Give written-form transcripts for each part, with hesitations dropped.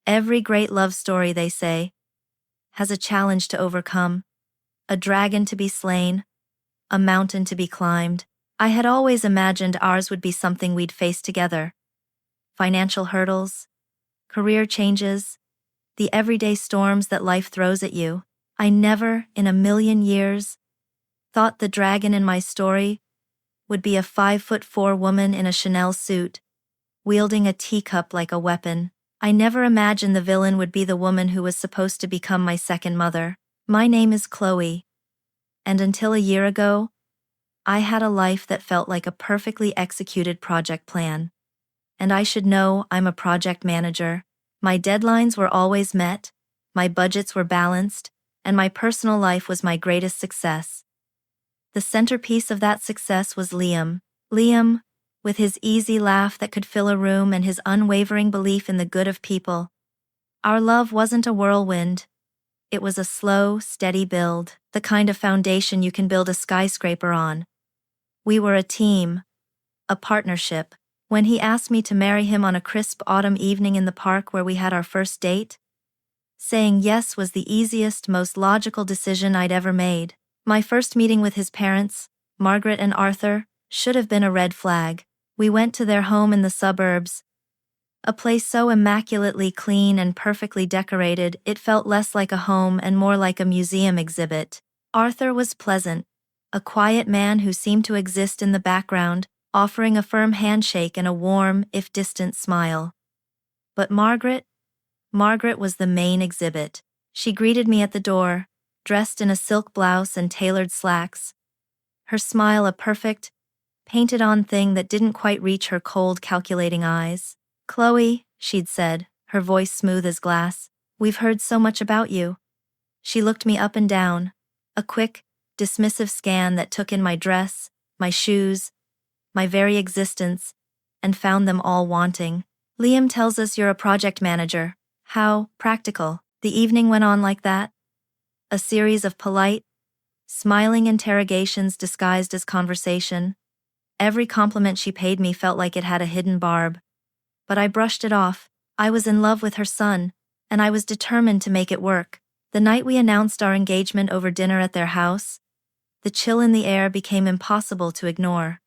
Every great love story, they say, has a challenge to overcome, a dragon to be slain, a mountain to be climbed. I had always imagined ours would be something we'd face together. Financial hurdles, career changes, the everyday storms that life throws at you. I never, in a million years, thought the dragon in my story would be a 5'4" woman in a Chanel suit, wielding a teacup like a weapon. I never imagined the villain would be the woman who was supposed to become my second mother. My name is Chloe, and until a year ago, I had a life that felt like a perfectly executed project plan. And I should know I'm a project manager. My deadlines were always met, my budgets were balanced, and my personal life was my greatest success. The centerpiece of that success was Liam. Liam, with his easy laugh that could fill a room and his unwavering belief in the good of people. Our love wasn't a whirlwind. It was a slow, steady build, the kind of foundation you can build a skyscraper on. We were a team, a partnership. When he asked me to marry him on a crisp autumn evening in the park where we had our first date, saying yes was the easiest, most logical decision I'd ever made. My first meeting with his parents, Margaret and Arthur, should have been a red flag. We went to their home in the suburbs, a place so immaculately clean and perfectly decorated it felt less like a home and more like a museum exhibit. Arthur was pleasant, a quiet man who seemed to exist in the background, offering a firm handshake and a warm, if distant, smile. But Margaret was the main exhibit. She greeted me at the door, dressed in a silk blouse and tailored slacks, her smile a perfect, painted-on thing that didn't quite reach her cold, calculating eyes. "Chloe," she'd said, her voice smooth as glass, "we've heard so much about you." She looked me up and down, a quick, dismissive scan that took in my dress, my shoes, my very existence, and found them all wanting. "Liam tells us you're a project manager. How practical." The evening went on like that. A series of polite, smiling interrogations disguised as conversation. Every compliment she paid me felt like it had a hidden barb. But I brushed it off. I was in love with her son, and I was determined to make it work. The night we announced our engagement over dinner at their house, the chill in the air became impossible to ignore.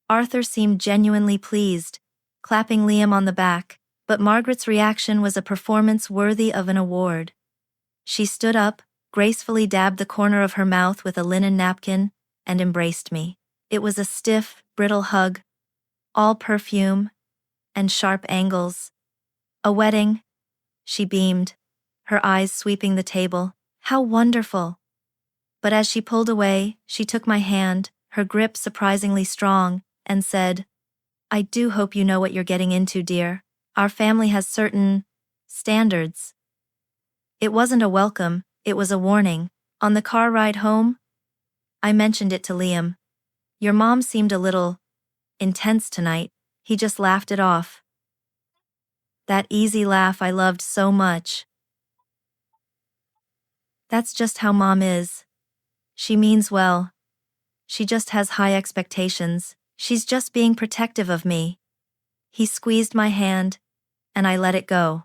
Arthur seemed genuinely pleased, clapping Liam on the back, but Margaret's reaction was a performance worthy of an award. She stood up, gracefully dabbed the corner of her mouth with a linen napkin, and embraced me. It was a stiff, brittle hug, all perfume and sharp angles. "A wedding," she beamed, her eyes sweeping the table. "How wonderful." But as she pulled away, she took my hand, her grip surprisingly strong, and said, "I do hope you know what you're getting into, dear. Our family has certain standards." It wasn't a welcome, it was a warning. On the car ride home, I mentioned it to Liam. "Your mom seemed a little intense tonight." He just laughed it off. That easy laugh I loved so much. "That's just how Mom is. She means well. She just has high expectations. She's just being protective of me." He squeezed my hand, and I let it go.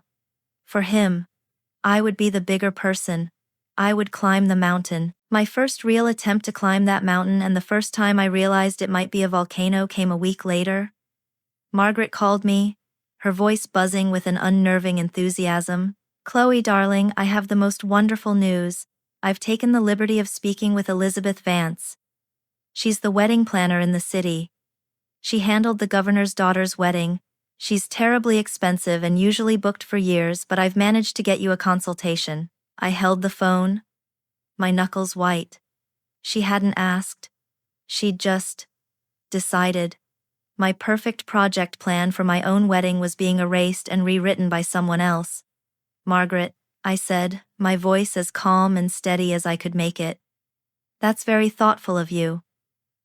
For him, I would be the bigger person. I would climb the mountain. My first real attempt to climb that mountain and the first time I realized it might be a volcano came a week later. Margaret called me, her voice buzzing with an unnerving enthusiasm. "Chloe, darling, I have the most wonderful news. I've taken the liberty of speaking with Elizabeth Vance. She's the wedding planner in the city. She handled the governor's daughter's wedding. She's terribly expensive and usually booked for years, but I've managed to get you a consultation." I held the phone, my knuckles white. She hadn't asked. She'd just decided. My perfect project plan for my own wedding was being erased and rewritten by someone else. "Margaret," I said, my voice as calm and steady as I could make it. "That's very thoughtful of you.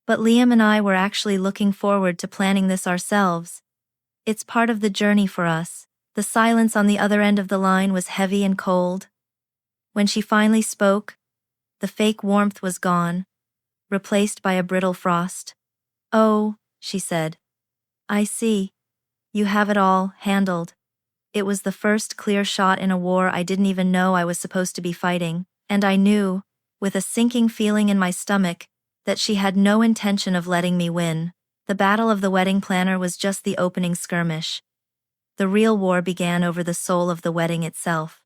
But Liam and I were actually looking forward to planning this ourselves. It's part of the journey for us." The silence on the other end of the line was heavy and cold. When she finally spoke, the fake warmth was gone, replaced by a brittle frost. "Oh," she said. "I see. You have it all handled." It was the first clear shot in a war I didn't even know I was supposed to be fighting, and I knew, with a sinking feeling in my stomach, that she had no intention of letting me win. The battle of the wedding planner was just the opening skirmish. The real war began over the soul of the wedding itself.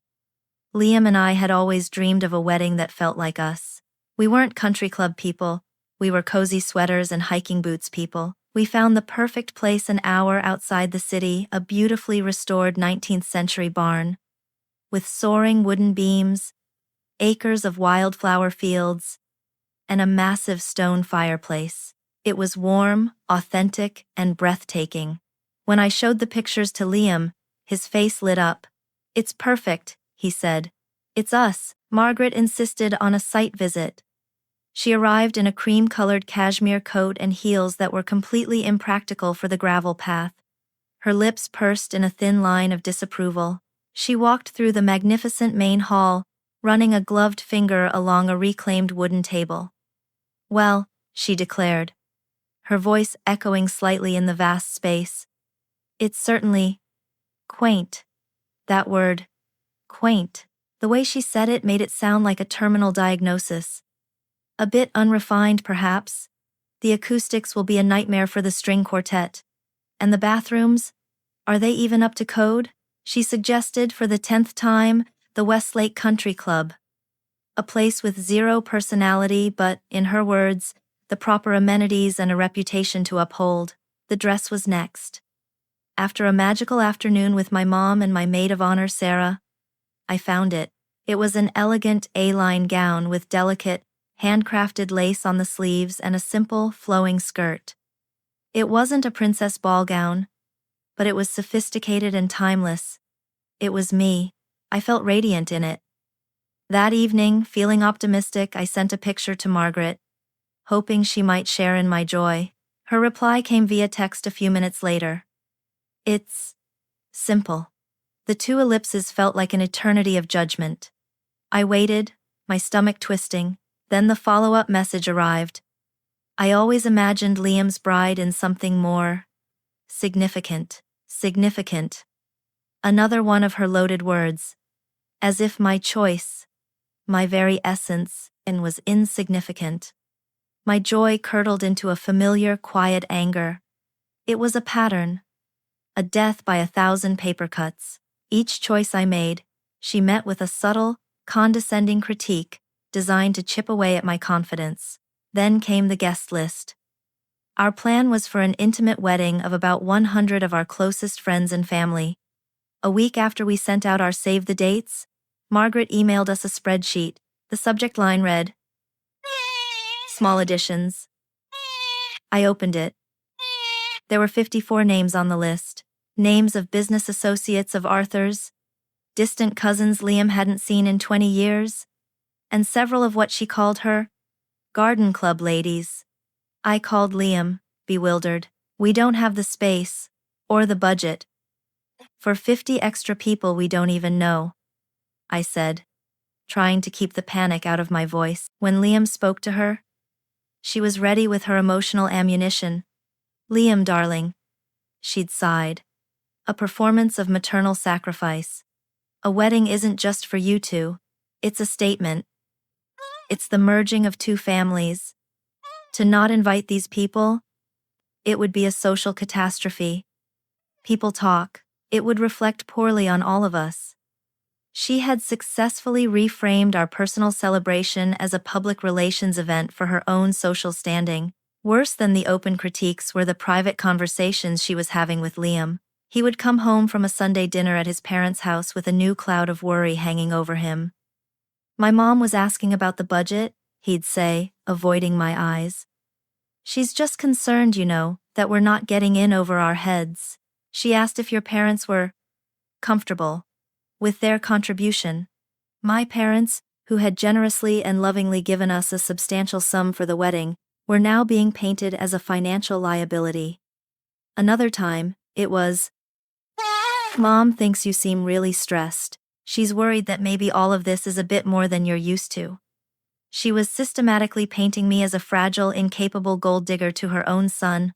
Liam and I had always dreamed of a wedding that felt like us. We weren't country club people, we were cozy sweaters and hiking boots people. We found the perfect place an hour outside the city, a beautifully restored 19th century barn. With soaring wooden beams, acres of wildflower fields, and a massive stone fireplace. It was warm, authentic, and breathtaking. When I showed the pictures to Liam, his face lit up. "It's perfect," he said. "It's us." Margaret insisted on a site visit. She arrived in a cream-colored cashmere coat and heels that were completely impractical for the gravel path. Her lips pursed in a thin line of disapproval. She walked through the magnificent main hall, running a gloved finger along a reclaimed wooden table. "Well," she declared, her voice echoing slightly in the vast space, "it's certainly quaint." That word, quaint. The way she said it made it sound like a terminal diagnosis. A bit unrefined, perhaps. The acoustics will be a nightmare for the string quartet. And the bathrooms? Are they even up to code? She suggested for the 10th time, the Westlake Country Club. A place with zero personality but, in her words, the proper amenities and a reputation to uphold. The dress was next. After a magical afternoon with my mom and my maid of honor, Sarah, I found it. It was an elegant A-line gown with delicate, handcrafted lace on the sleeves and a simple, flowing skirt. It wasn't a princess ball gown, but it was sophisticated and timeless. It was me. I felt radiant in it. That evening, feeling optimistic, I sent a picture to Margaret, hoping she might share in my joy. Her reply came via text a few minutes later. "It's simple." The two ellipses felt like an eternity of judgment. I waited, my stomach twisting. Then the follow-up message arrived. "I always imagined Liam's bride in something more significant. Significant." Another one of her loaded words. As if my choice, my very essence, was insignificant. My joy curdled into a familiar, quiet anger. It was a pattern. A death by 1,000 paper cuts. Each choice I made, she met with a subtle, condescending critique, designed to chip away at my confidence. Then came the guest list. Our plan was for an intimate wedding of about 100 of our closest friends and family. A week after we sent out our save the dates, Margaret emailed us a spreadsheet. The subject line read, "Small additions." I opened it. There were 54 names on the list. Names of business associates of Arthur's, distant cousins Liam hadn't seen in 20 years, and several of what she called her garden club ladies. I called Liam, bewildered. "We don't have the space, or the budget, for 50 extra people we don't even know," I said, trying to keep the panic out of my voice. When Liam spoke to her, she was ready with her emotional ammunition. "Liam, darling," she'd sighed. "A performance of maternal sacrifice. A wedding isn't just for you two, it's a statement. It's the merging of two families. To not invite these people, it would be a social catastrophe. People talk, it would reflect poorly on all of us." She had successfully reframed our personal celebration as a public relations event for her own social standing. Worse than the open critiques were the private conversations she was having with Liam. He would come home from a Sunday dinner at his parents' house with a new cloud of worry hanging over him. "My mom was asking about the budget," he'd say, avoiding my eyes. "She's just concerned, that we're not getting in over our heads. She asked if your parents were comfortable with their contribution." My parents, who had generously and lovingly given us a substantial sum for the wedding, were now being painted as a financial liability. Another time, it was, "Mom thinks you seem really stressed. She's worried that maybe all of this is a bit more than you're used to." She was systematically painting me as a fragile, incapable gold digger to her own son,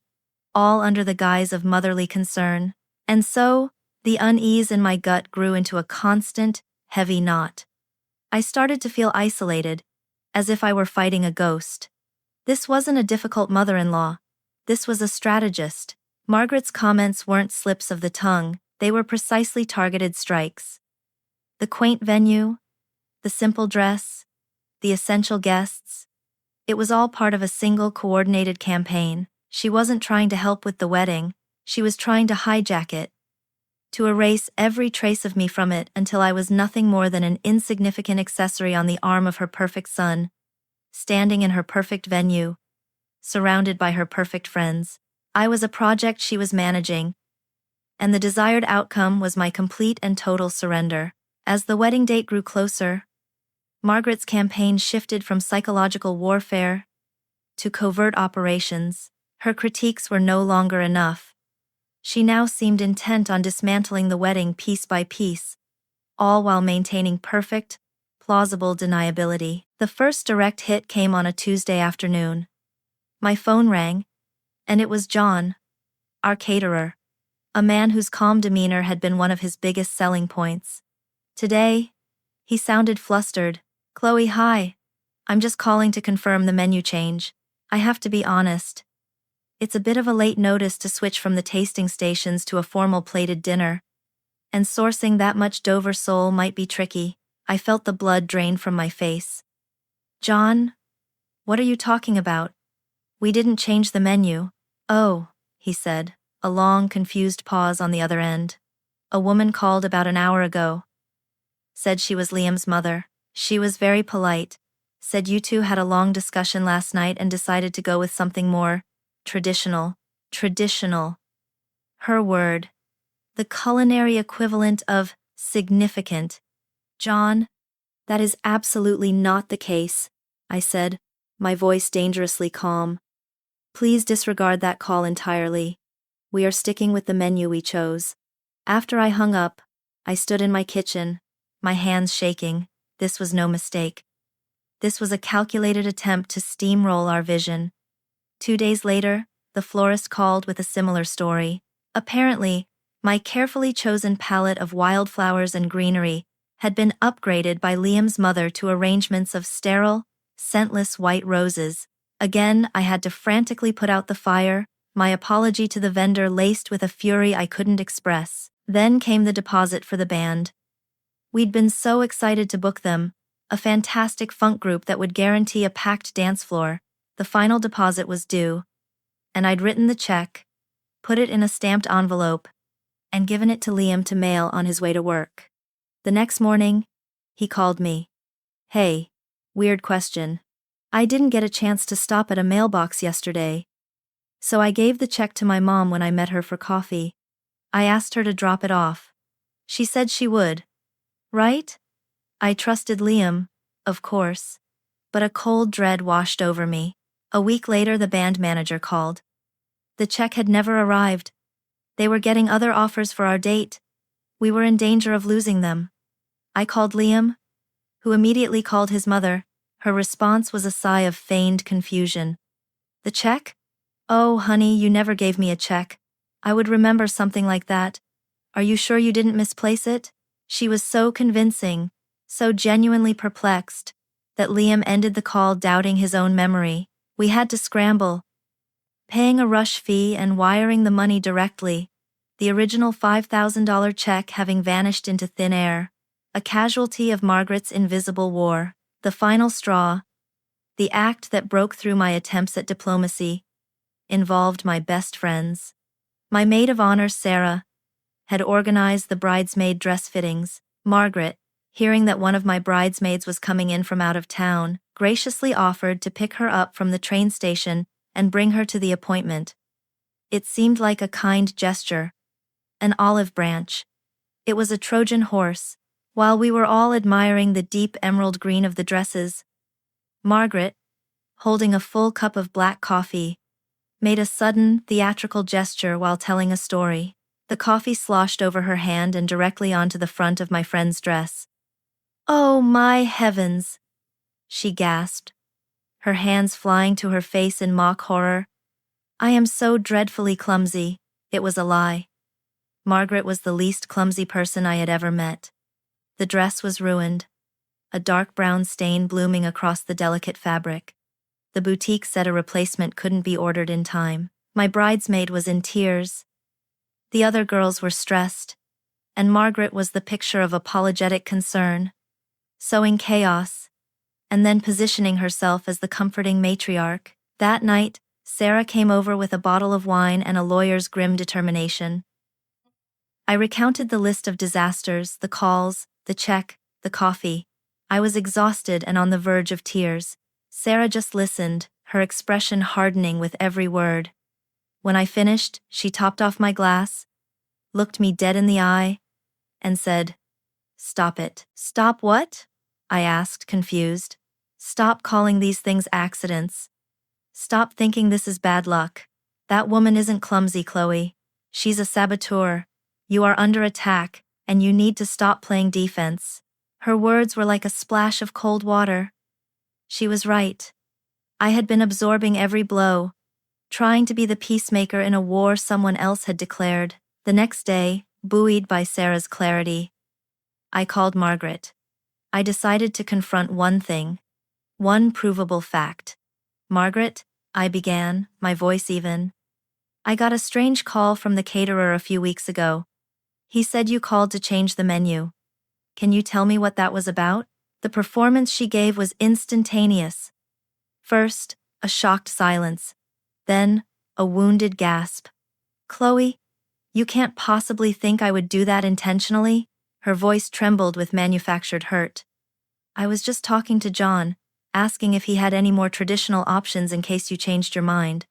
all under the guise of motherly concern. And so, The unease in my gut grew into a constant, heavy knot. I started to feel isolated, as if I were fighting a ghost. This wasn't a difficult mother-in-law. This was a strategist. Margaret's comments weren't slips of the tongue, they were precisely targeted strikes. The quaint venue, the simple dress, the essential guests. It was all part of a single coordinated campaign. She wasn't trying to help with the wedding, she was trying to hijack it. To erase every trace of me from it until I was nothing more than an insignificant accessory on the arm of her perfect son, standing in her perfect venue, surrounded by her perfect friends. I was a project she was managing, and the desired outcome was my complete and total surrender. As the wedding date grew closer, Margaret's campaign shifted from psychological warfare to covert operations. Her critiques were no longer enough. She now seemed intent on dismantling the wedding piece by piece, all while maintaining perfect, plausible deniability. The first direct hit came on a Tuesday afternoon. My phone rang, and it was John, our caterer, a man whose calm demeanor had been one of his biggest selling points. Today, he sounded flustered. "Chloe, hi. I'm just calling to confirm the menu change. I have to be honest. It's a bit of a late notice to switch from the tasting stations to a formal plated dinner. And sourcing that much Dover sole might be tricky." I felt the blood drain from my face. "John, what are you talking about? We didn't change the menu." "Oh," he said, a long, confused pause on the other end. "A woman called about an hour ago. Said she was Liam's mother. She was very polite. Said you two had a long discussion last night and decided to go with something more traditional." Traditional. Her word. The culinary equivalent of significant. "John, that is absolutely not the case," I said, my voice dangerously calm. "Please disregard that call entirely. We are sticking with the menu we chose." After I hung up, I stood in my kitchen, my hands shaking. This was no mistake. This was a calculated attempt to steamroll our vision. 2 days later, the florist called with a similar story. Apparently, my carefully chosen palette of wildflowers and greenery had been upgraded by Liam's mother to arrangements of sterile, scentless white roses. Again, I had to frantically put out the fire, my apology to the vendor laced with a fury I couldn't express. Then came the deposit for the band. We'd been so excited to book them, a fantastic funk group that would guarantee a packed dance floor. The final deposit was due, and I'd written the check, put it in a stamped envelope, and given it to Liam to mail on his way to work. The next morning, he called me. "Hey, weird question. I didn't get a chance to stop at a mailbox yesterday, so I gave the check to my mom when I met her for coffee. I asked her to drop it off. She said she would. Right?" I trusted Liam, of course, but a cold dread washed over me. A week later, the band manager called. The check had never arrived. They were getting other offers for our date. We were in danger of losing them. I called Liam, who immediately called his mother. Her response was a sigh of feigned confusion. "The check? Oh, honey, you never gave me a check. I would remember something like that. Are you sure you didn't misplace it?" She was so convincing, so genuinely perplexed, that Liam ended the call doubting his own memory. We had to scramble, paying a rush fee and wiring the money directly, the original $5,000 check having vanished into thin air, a casualty of Margaret's invisible war. The final straw, the act that broke through my attempts at diplomacy, involved my best friends. My maid of honor, Sarah, had organized the bridesmaid dress fittings. Margaret, hearing that one of my bridesmaids was coming in from out of town, graciously offered to pick her up from the train station and bring her to the appointment. It seemed like a kind gesture, an olive branch. It was a Trojan horse. While we were all admiring the deep emerald green of the dresses, Margaret, holding a full cup of black coffee, made a sudden, theatrical gesture while telling a story. The coffee sloshed over her hand and directly onto the front of my friend's dress. "Oh my heavens!" she gasped, her hands flying to her face in mock horror. "I am so dreadfully clumsy." It was a lie. Margaret was the least clumsy person I had ever met. The dress was ruined, a dark brown stain blooming across the delicate fabric. The boutique said a replacement couldn't be ordered in time. My bridesmaid was in tears. The other girls were stressed, and Margaret was the picture of apologetic concern, sowing chaos, and then positioning herself as the comforting matriarch. That night, Sarah came over with a bottle of wine and a lawyer's grim determination. I recounted the list of disasters, the calls, the check, the coffee. I was exhausted and on the verge of tears. Sarah just listened, her expression hardening with every word. When I finished, she topped off my glass, looked me dead in the eye, and said, "Stop it." "Stop what?" I asked, confused. "Stop calling these things accidents. Stop thinking this is bad luck. That woman isn't clumsy, Chloe. She's a saboteur. You are under attack, and you need to stop playing defense." Her words were like a splash of cold water. She was right. I had been absorbing every blow, trying to be the peacemaker in a war someone else had declared. The next day, buoyed by Sarah's clarity, I called Margaret. I decided to confront one thing, one provable fact. "Margaret," I began, my voice even. "I got a strange call from the caterer a few weeks ago. He said you called to change the menu. Can you tell me what that was about?" The performance she gave was instantaneous. First, a shocked silence. Then, a wounded gasp. "Chloe, you can't possibly think I would do that intentionally?" Her voice trembled with manufactured hurt. "I was just talking to John, asking if he had any more traditional options in case you changed your mind.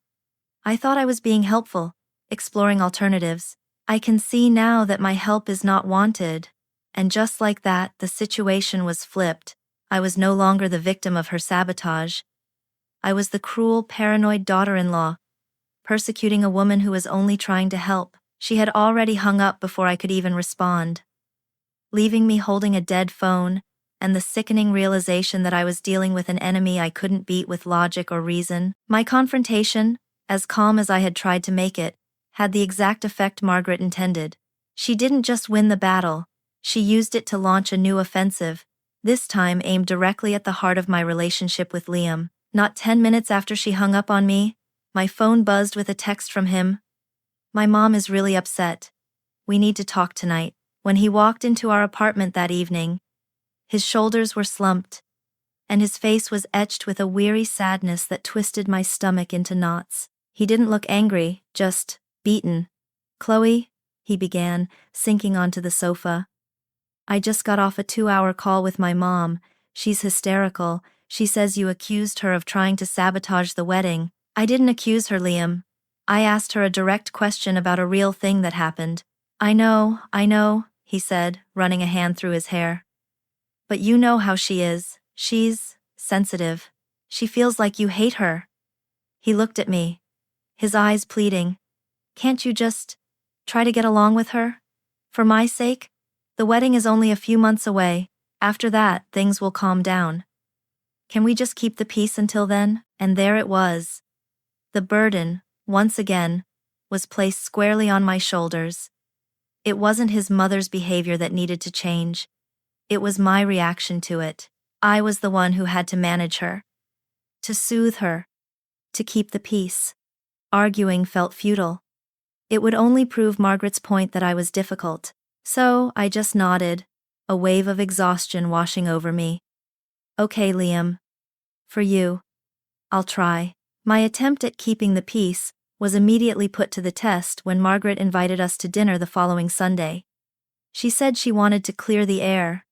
I thought I was being helpful, exploring alternatives. I can see now that my help is not wanted." And just like that, the situation was flipped. I was no longer the victim of her sabotage. I was the cruel, paranoid daughter-in-law, persecuting a woman who was only trying to help. She had already hung up before I could even respond, leaving me holding a dead phone, and the sickening realization that I was dealing with an enemy I couldn't beat with logic or reason. My confrontation, as calm as I had tried to make it, had the exact effect Margaret intended. She didn't just win the battle, she used it to launch a new offensive, this time aimed directly at the heart of my relationship with Liam. Not 10 minutes after she hung up on me, my phone buzzed with a text from him. "My mom is really upset. We need to talk tonight." When he walked into our apartment that evening, his shoulders were slumped, and his face was etched with a weary sadness that twisted my stomach into knots. He didn't look angry, just beaten. "Chloe," he began, sinking onto the sofa. "I just got off a 2-hour call with my mom. She's hysterical. She says you accused her of trying to sabotage the wedding." "I didn't accuse her, Liam. I asked her a direct question about a real thing that happened." I know, he said, running a hand through his hair. "But you know how she is. She's sensitive. She feels like you hate her." He looked at me, his eyes pleading. "Can't you just try to get along with her? For my sake? The wedding is only a few months away. After that, things will calm down. Can we just keep the peace until then?" And there it was. The burden, once again, was placed squarely on my shoulders. It wasn't his mother's behavior that needed to change. It was my reaction to it. I was the one who had to manage her, to soothe her, to keep the peace. Arguing felt futile. It would only prove Margaret's point that I was difficult. So I just nodded, a wave of exhaustion washing over me. "Okay, Liam. For you. I'll try." My attempt at keeping the peace was immediately put to the test when Margaret invited us to dinner the following Sunday. She said she wanted to clear the air.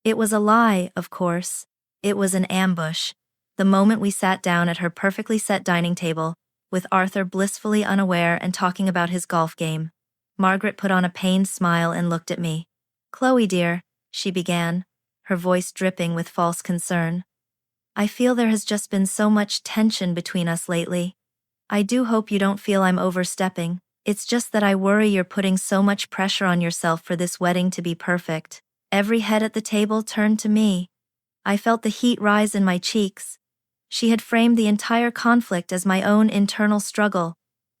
It was a lie, of course. It was an ambush. The moment we sat down at her perfectly set dining table, with Arthur blissfully unaware and talking about his golf game, Margaret put on a pained smile and looked at me. "Chloe, dear," she began, her voice dripping with false concern. "I feel there has just been so much tension between us lately. I do hope you don't feel I'm overstepping. It's just that I worry you're putting so much pressure on yourself for this wedding to be perfect." Every head at the table turned to me. I felt the heat rise in my cheeks. She had framed the entire conflict as my own internal struggle,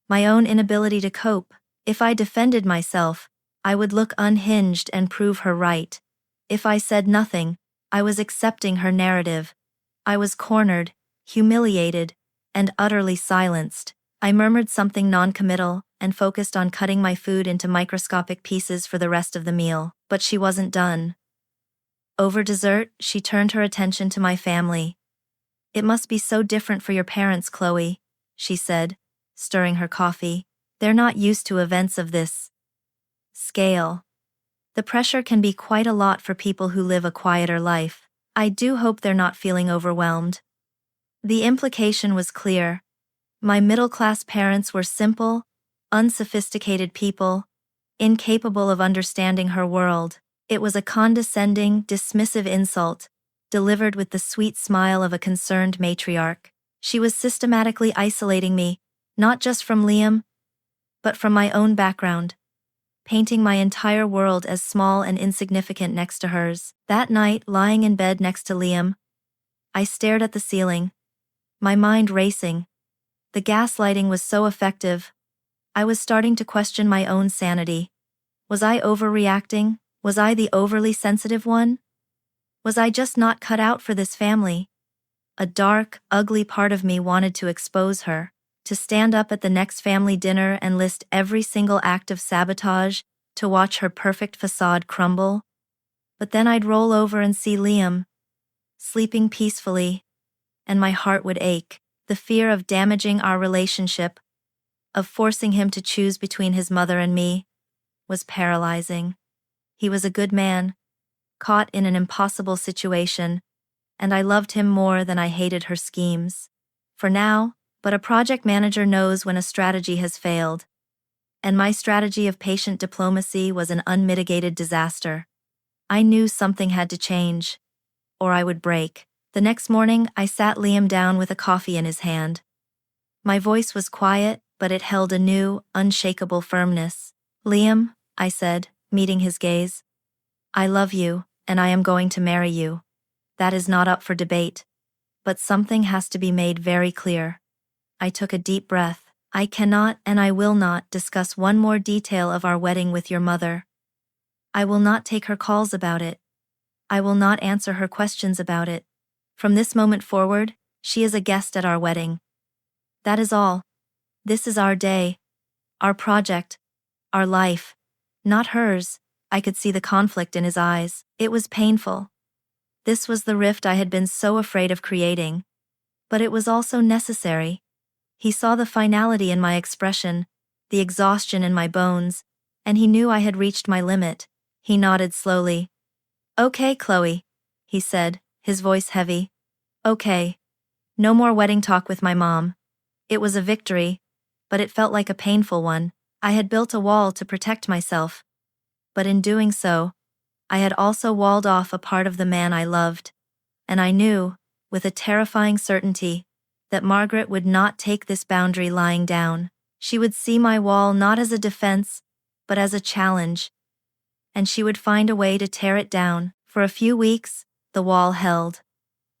my own inability to cope. If I defended myself, I would look unhinged and prove her right. If I said nothing, I was accepting her narrative. I was cornered, humiliated, and utterly silenced. I murmured something non-committal and focused on cutting my food into microscopic pieces for the rest of the meal. But she wasn't done. Over dessert, she turned her attention to my family. "It must be so different for your parents, Chloe," she said, stirring her coffee. "They're not used to events of this scale. The pressure can be quite a lot for people who live a quieter life. I do hope they're not feeling overwhelmed." The implication was clear. My middle-class parents were simple, unsophisticated people, incapable of understanding her world. It was a condescending, dismissive insult, delivered with the sweet smile of a concerned matriarch. She was systematically isolating me, not just from Liam, but from my own background, painting my entire world as small and insignificant next to hers. That night, lying in bed next to Liam, I stared at the ceiling, my mind racing. The gaslighting was so effective. I was starting to question my own sanity. Was I overreacting? Was I the overly sensitive one? Was I just not cut out for this family? A dark, ugly part of me wanted to expose her, to stand up at the next family dinner and list every single act of sabotage, to watch her perfect facade crumble. But then I'd roll over and see Liam, sleeping peacefully, and my heart would ache. The fear of damaging our relationship, of forcing him to choose between his mother and me, was paralyzing. He was a good man, caught in an impossible situation, and I loved him more than I hated her schemes. For now, but a project manager knows when a strategy has failed. And my strategy of patient diplomacy was an unmitigated disaster. I knew something had to change, or I would break. The next morning, I sat Liam down with a coffee in his hand. My voice was quiet, but it held a new, unshakable firmness. "Liam," I said, meeting his gaze, "I love you, and I am going to marry you. That is not up for debate. But something has to be made very clear." I took a deep breath. "I cannot and I will not discuss one more detail of our wedding with your mother. I will not take her calls about it. I will not answer her questions about it. From this moment forward, she is a guest at our wedding. That is all. This is our day, our project, our life, not hers." I could see the conflict in his eyes. It was painful. This was the rift I had been so afraid of creating. But it was also necessary. He saw the finality in my expression, the exhaustion in my bones, and he knew I had reached my limit. He nodded slowly. "Okay, Chloe," he said, his voice heavy. "Okay. No more wedding talk with my mom." It was a victory, but it felt like a painful one. I had built a wall to protect myself. But in doing so, I had also walled off a part of the man I loved. And I knew, with a terrifying certainty, that Margaret would not take this boundary lying down. She would see my wall not as a defense, but as a challenge. And she would find a way to tear it down. For a few weeks, the wall held.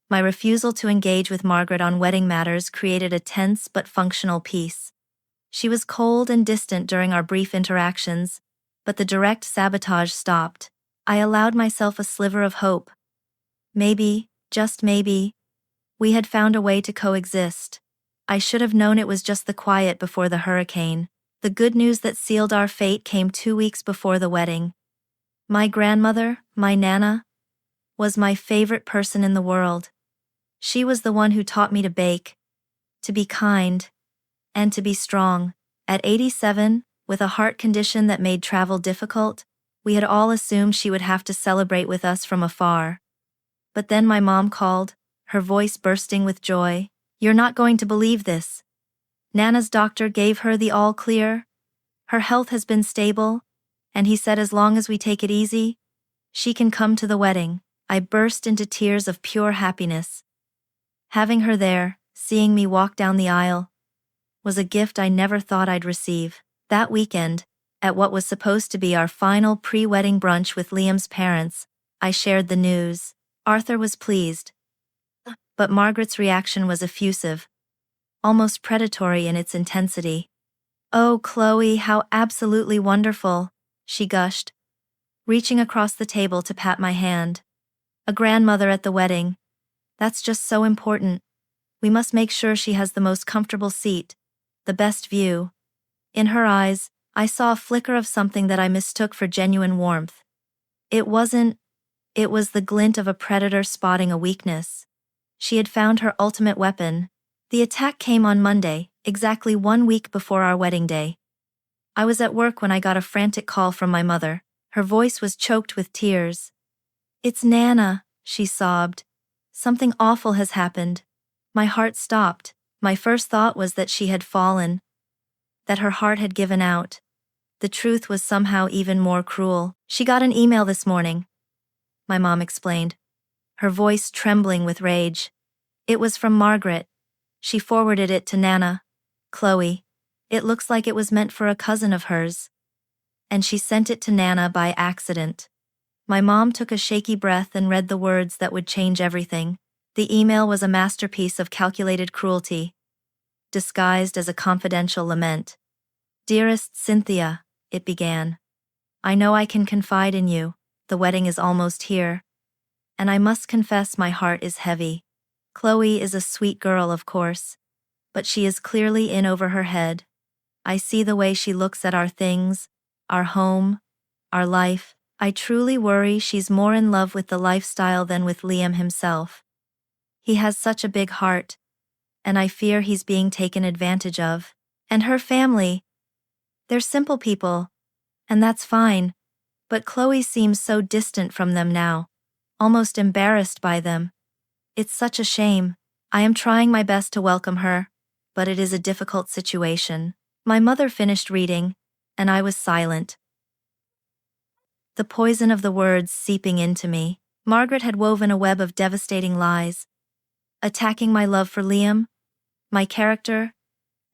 My refusal to engage with Margaret on wedding matters created a tense but functional peace. She was cold and distant during our brief interactions, but the direct sabotage stopped. I allowed myself a sliver of hope. Maybe, just maybe, we had found a way to coexist. I should have known it was just the quiet before the hurricane. The good news that sealed our fate came 2 weeks before the wedding. My grandmother, my Nana, was my favorite person in the world. She was the one who taught me to bake, to be kind, and to be strong. At 87, with a heart condition that made travel difficult, we had all assumed she would have to celebrate with us from afar. But then my mom called, her voice bursting with joy. "You're not going to believe this. Nana's doctor gave her the all clear. Her health has been stable, and he said as long as we take it easy, she can come to the wedding." I burst into tears of pure happiness. Having her there, seeing me walk down the aisle, was a gift I never thought I'd receive. That weekend, at what was supposed to be our final pre-wedding brunch with Liam's parents, I shared the news. Arthur was pleased. But Margaret's reaction was effusive, almost predatory in its intensity. "Oh, Chloe, how absolutely wonderful," she gushed, reaching across the table to pat my hand. A grandmother at the wedding. That's just so important. We must make sure she has the most comfortable seat, the best view. In her eyes, I saw a flicker of something that I mistook for genuine warmth. It was the glint of a predator spotting a weakness. She had found her ultimate weapon. The attack came on Monday, exactly 1 week before our wedding day. I was at work when I got a frantic call from my mother. Her voice was choked with tears. "It's Nana," she sobbed. "Something awful has happened." My heart stopped. My first thought was that she had fallen, that her heart had given out. The truth was somehow even more cruel. "She got an email this morning," my mom explained, her voice trembling with rage. "It was from Margaret. She forwarded it to Nana. Chloe. It looks like it was meant for a cousin of hers. And she sent it to Nana by accident." My mom took a shaky breath and read the words that would change everything. The email was a masterpiece of calculated cruelty, disguised as a confidential lament. "Dearest Cynthia," it began. "I know I can confide in you. The wedding is almost here. And I must confess my heart is heavy. Chloe is a sweet girl, of course, but she is clearly in over her head. I see the way she looks at our things, our home, our life. I truly worry she's more in love with the lifestyle than with Liam himself. He has such a big heart, and I fear he's being taken advantage of. And her family, they're simple people, and that's fine, but Chloe seems so distant from them now, almost embarrassed by them. It's such a shame. I am trying my best to welcome her, but it is a difficult situation." My mother finished reading, and I was silent. The poison of the words seeping into me. Margaret had woven a web of devastating lies, attacking my love for Liam, my character,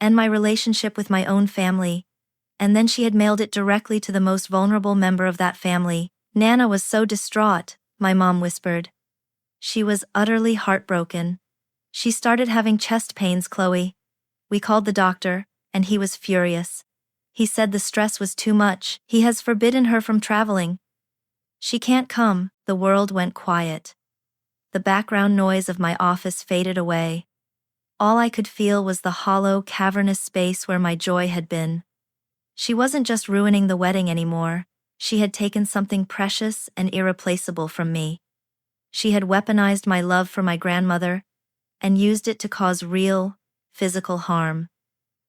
and my relationship with my own family, and then she had mailed it directly to the most vulnerable member of that family. Nana was so distraught, my mom whispered. She was utterly heartbroken. "She started having chest pains, Chloe. We called the doctor, and he was furious. He said the stress was too much. He has forbidden her from traveling. She can't come." The world went quiet. The background noise of my office faded away. All I could feel was the hollow, cavernous space where my joy had been. She wasn't just ruining the wedding anymore. She had taken something precious and irreplaceable from me. She had weaponized my love for my grandmother and used it to cause real, physical harm.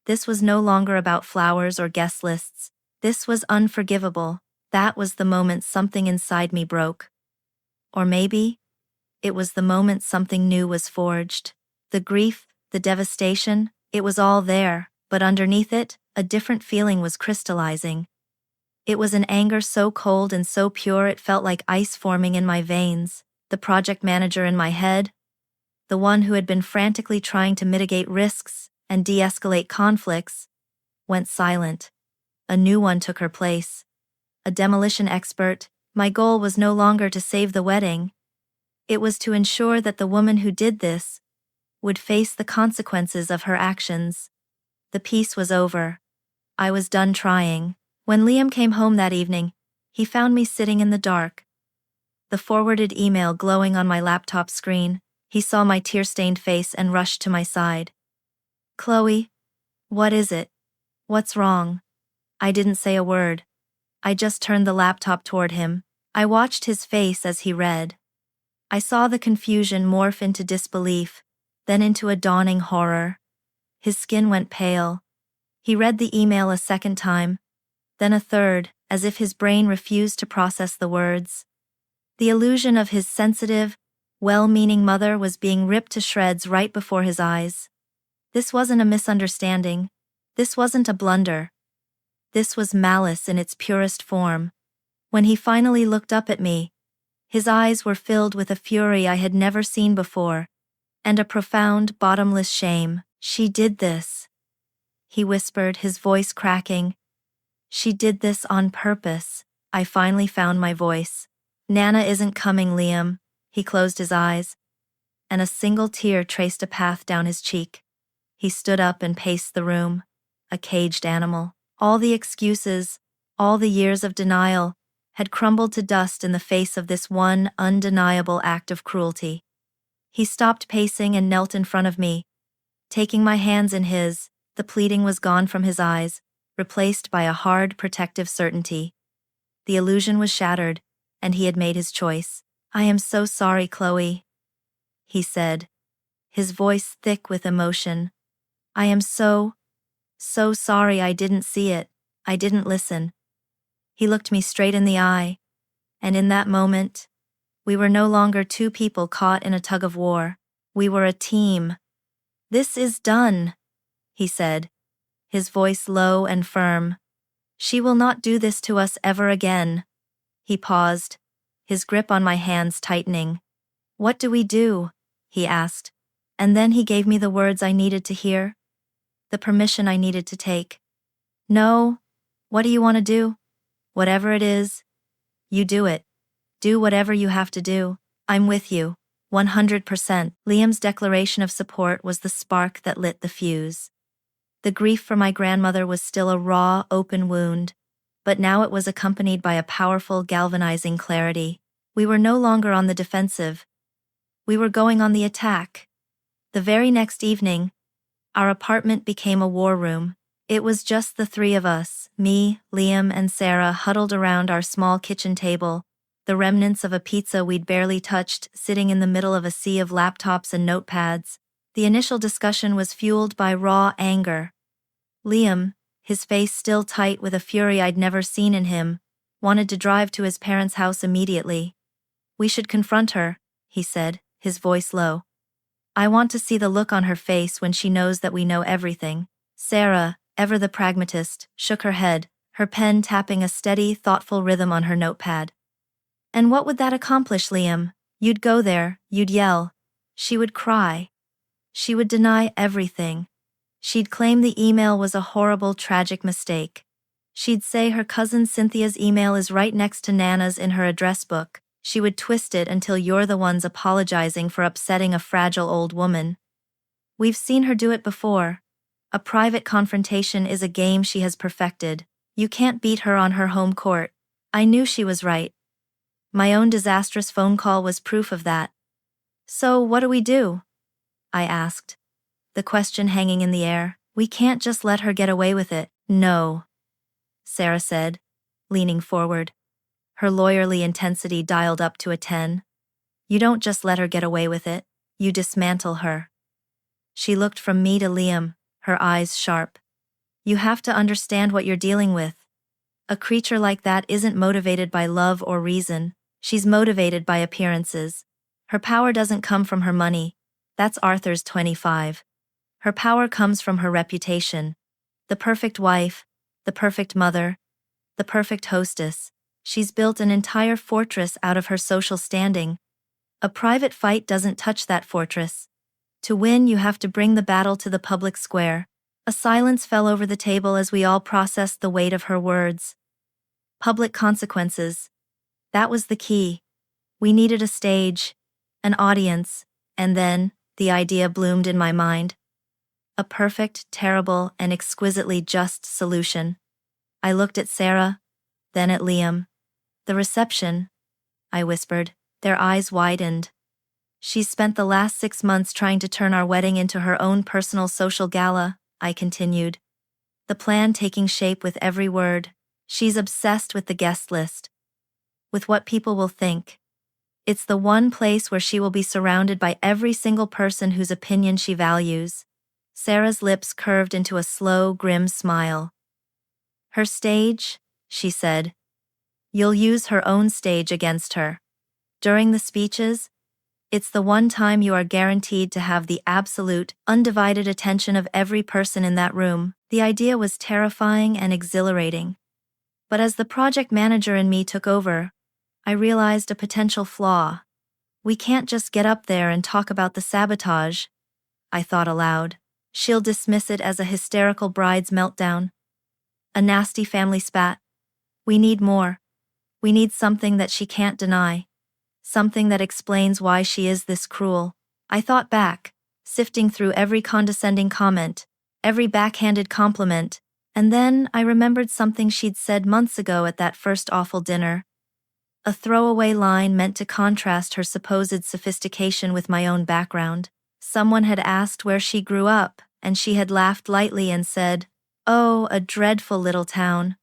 This was no longer about flowers or guest lists. This was unforgivable. That was the moment something inside me broke. Or maybe it was the moment something new was forged. The grief, the devastation, it was all there, but underneath it, a different feeling was crystallizing. It was an anger so cold and so pure it felt like ice forming in my veins. The project manager in my head, the one who had been frantically trying to mitigate risks and de-escalate conflicts, went silent. A new one took her place. A demolition expert. My goal was no longer to save the wedding. It was to ensure that the woman who did this would face the consequences of her actions. The piece was over. I was done trying. When Liam came home that evening, he found me sitting in the dark. The forwarded email glowing on my laptop screen. He saw my tear-stained face and rushed to my side. "Chloe, what is it? What's wrong?" I didn't say a word. I just turned the laptop toward him. I watched his face as he read. I saw the confusion morph into disbelief, then into a dawning horror. His skin went pale. He read the email a second time, then a third, as if his brain refused to process the words. The illusion of his sensitive, well-meaning mother was being ripped to shreds right before his eyes. This wasn't a misunderstanding. This wasn't a blunder. This was malice in its purest form. When he finally looked up at me, his eyes were filled with a fury I had never seen before, and a profound, bottomless shame. "She did this," he whispered, his voice cracking. "She did this on purpose." I finally found my voice. "Nana isn't coming, Liam." He closed his eyes, and a single tear traced a path down his cheek. He stood up and paced the room, a caged animal. All the excuses, All the years of denial had crumbled to dust in the face of this one undeniable act of cruelty. He stopped pacing and knelt in front of me. Taking my hands in his, the pleading was gone from his eyes, replaced by a hard, protective certainty. The illusion was shattered, and he had made his choice. "I am so sorry, Chloe," he said, his voice thick with emotion. "I am so sorry. I didn't see it. I didn't listen." He looked me straight in the eye, and in that moment, we were no longer two people caught in a tug of war. We were a team. "This is done," he said, his voice low and firm. "She will not do this to us ever again." He paused, his grip on my hands tightening. "What do we do?" he asked, and then he gave me the words I needed to hear, the permission I needed to take. "No, what do you want to do? Whatever it is, you do it. Do whatever you have to do. I'm with you, 100%. Liam's declaration of support was the spark that lit the fuse. The grief for my grandmother was still a raw, open wound, but now it was accompanied by a powerful, galvanizing clarity. We were no longer on the defensive. We were going on the attack. The very next evening, our apartment became a war room. It was just the three of us, me, Liam, and Sarah, huddled around our small kitchen table, the remnants of a pizza we'd barely touched sitting in the middle of a sea of laptops and notepads. The initial discussion was fueled by raw anger. Liam, his face still tight with a fury I'd never seen in him, wanted to drive to his parents' house immediately. "We should confront her," he said, his voice low. "I want to see the look on her face when she knows that we know everything." Sarah, ever the pragmatist, shook her head, her pen tapping a steady, thoughtful rhythm on her notepad. "And what would that accomplish, Liam? You'd go there, you'd yell. She would cry. She would deny everything. She'd claim the email was a horrible, tragic mistake. She'd say her cousin Cynthia's email is right next to Nana's in her address book. She would twist it until you're the ones apologizing for upsetting a fragile old woman. We've seen her do it before. A private confrontation is a game she has perfected. You can't beat her on her home court." I knew she was right. My own disastrous phone call was proof of that. "So what do we do?" I asked, the question hanging in the air. "We can't just let her get away with it." "No," Sarah said, leaning forward, her lawyerly intensity dialed up to a 10. "You don't just let her get away with it, you dismantle her." She looked from me to Liam, her eyes sharp. "You have to understand what you're dealing with. A creature like that isn't motivated by love or reason. She's motivated by appearances. Her power doesn't come from her money. That's Arthur's 25. Her power comes from her reputation. The perfect wife, the perfect mother, the perfect hostess. She's built an entire fortress out of her social standing. A private fight doesn't touch that fortress. To win, you have to bring the battle to the public square." A silence fell over the table as we all processed the weight of her words. Public consequences. That was the key. We needed a stage, an audience, and then, the idea bloomed in my mind. A perfect, terrible, and exquisitely just solution. I looked at Sarah, then at Liam. "The reception," I whispered. Their eyes widened. "She's spent the last 6 months trying to turn our wedding into her own personal social gala," I continued, the plan taking shape with every word. "She's obsessed with the guest list, with what people will think. It's the one place where she will be surrounded by every single person whose opinion she values." Sarah's lips curved into a slow, grim smile. "Her stage," she said. "You'll use her own stage against her. During the speeches, it's the one time you are guaranteed to have the absolute, undivided attention of every person in that room." The idea was terrifying and exhilarating. But as the project manager in me took over, I realized a potential flaw. "We can't just get up there and talk about the sabotage," I thought aloud. "She'll dismiss it as a hysterical bride's meltdown. A nasty family spat. We need more. We need something that she can't deny. Something that explains why she is this cruel." I thought back, sifting through every condescending comment, every backhanded compliment, And then I remembered something she'd said months ago at that first awful dinner. A throwaway line meant to contrast her supposed sophistication with my own background. Someone had asked where she grew up, and she had laughed lightly and said, "Oh, a dreadful little town."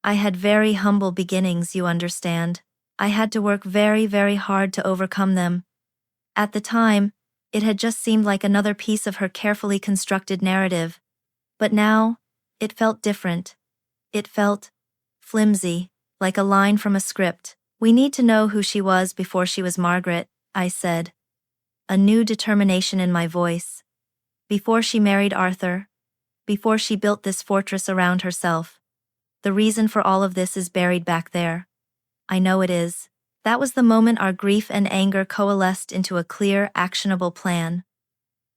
I had very humble beginnings, you understand. I had to work very, very hard to overcome them. At the time, it had just seemed like another piece of her carefully constructed narrative. But now, it felt different. It felt flimsy, like a line from a script. "We need to know who she was before she was Margaret," I said. A new determination in my voice. Before she married Arthur. Before she built this fortress around herself. The reason for all of this is buried back there. I know it is. That was the moment our grief and anger coalesced into a clear, actionable plan.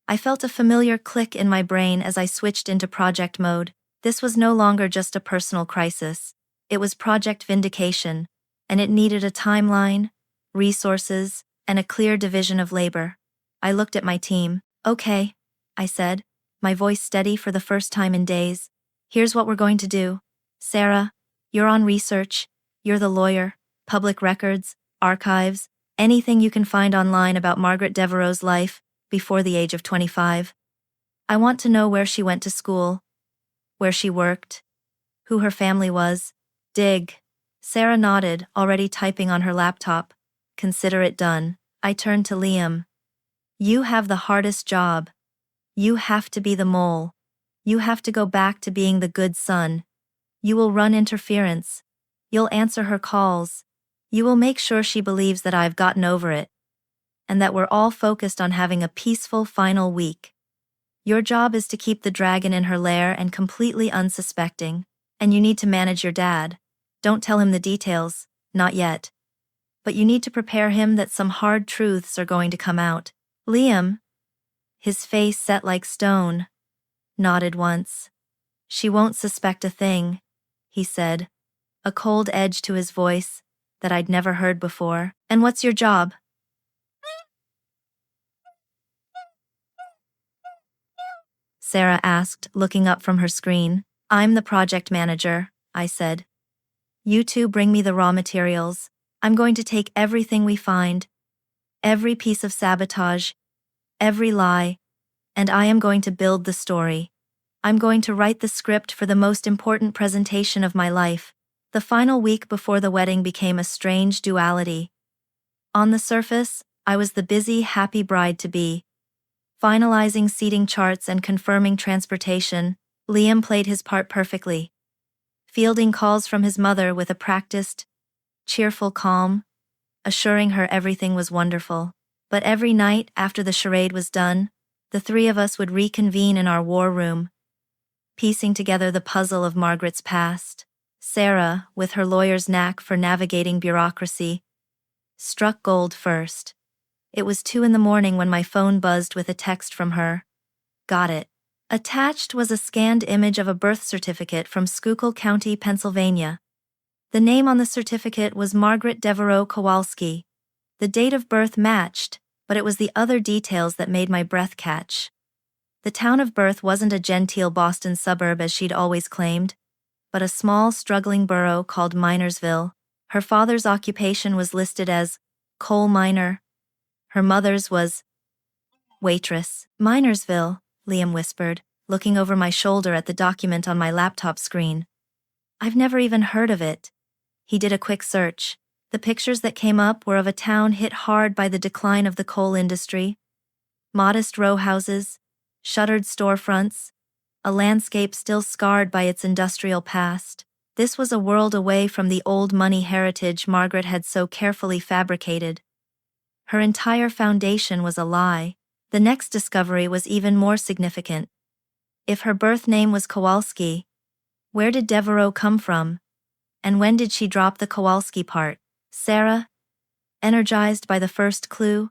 I felt a familiar click in my brain as I switched into project mode. This was no longer just a personal crisis. It was Project Vindication, and it needed a timeline, resources, and a clear division of labor. I looked at my team. "Okay," I said, my voice steady for the first time in days. "Here's what we're going to do. Sarah, you're on research. You're the lawyer, public records, archives, anything you can find online about Margaret Devereux's life before the age of 25. I want to know where she went to school, where she worked, who her family was. Dig." Sarah nodded, already typing on her laptop. "Consider it done." I turned to Liam. "You have the hardest job. You have to be the mole. You have to go back to being the good son. You will run interference. You'll answer her calls. You will make sure she believes that I've gotten over it. And that we're all focused on having a peaceful final week. Your job is to keep the dragon in her lair and completely unsuspecting. And you need to manage your dad. Don't tell him the details, not yet. But you need to prepare him that some hard truths are going to come out." Liam, his face set like stone, nodded once. "She won't suspect a thing," he said, a cold edge to his voice that I'd never heard before. "And what's your job?" Sarah asked, looking up from her screen. "I'm the project manager," I said. "You two bring me the raw materials. I'm going to take everything we find, every piece of sabotage, every lie, and I am going to build the story. I'm going to write the script for the most important presentation of my life." The final week before the wedding became a strange duality. On the surface, I was the busy, happy bride-to-be. Finalizing seating charts and confirming transportation, Liam played his part perfectly. Fielding calls from his mother with a practiced, cheerful calm, assuring her everything was wonderful. But every night after the charade was done, the three of us would reconvene in our war room, piecing together the puzzle of Margaret's past. Sarah, with her lawyer's knack for navigating bureaucracy, struck gold first. It was 2 a.m. when my phone buzzed with a text from her. Got it. Attached was a scanned image of a birth certificate from Schuylkill County, Pennsylvania. The name on the certificate was Margaret Devereux Kowalski. The date of birth matched, but it was the other details that made my breath catch. The town of birth wasn't a genteel Boston suburb as she'd always claimed, but a small, struggling borough called Minersville. Her father's occupation was listed as coal miner. Her mother's was waitress. "Minersville," Liam whispered, looking over my shoulder at the document on my laptop screen. "I've never even heard of it." He did a quick search. The pictures that came up were of a town hit hard by the decline of the coal industry. Modest row houses, shuttered storefronts, a landscape still scarred by its industrial past. This was a world away from the old money heritage Margaret had so carefully fabricated. Her entire foundation was a lie. The next discovery was even more significant. If her birth name was Kowalski, where did Devereux come from? And when did she drop the Kowalski part? Sarah, energized by the first clue,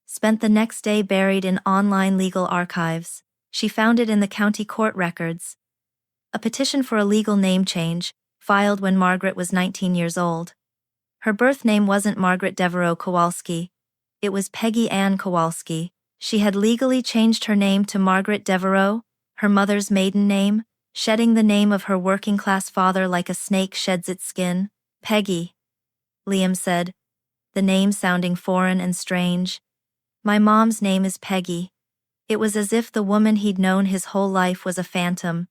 spent the next day buried in online legal archives. She found it in the county court records. A petition for a legal name change, filed when Margaret was 19 years old. Her birth name wasn't Margaret Devereux Kowalski. It was Peggy Ann Kowalski. She had legally changed her name to Margaret Devereux, her mother's maiden name. shedding the name of her working-class father like a snake sheds its skin. Peggy, Liam said, the name sounding foreign and strange. My mom's name is Peggy. It was as if the woman he'd known his whole life was a phantom,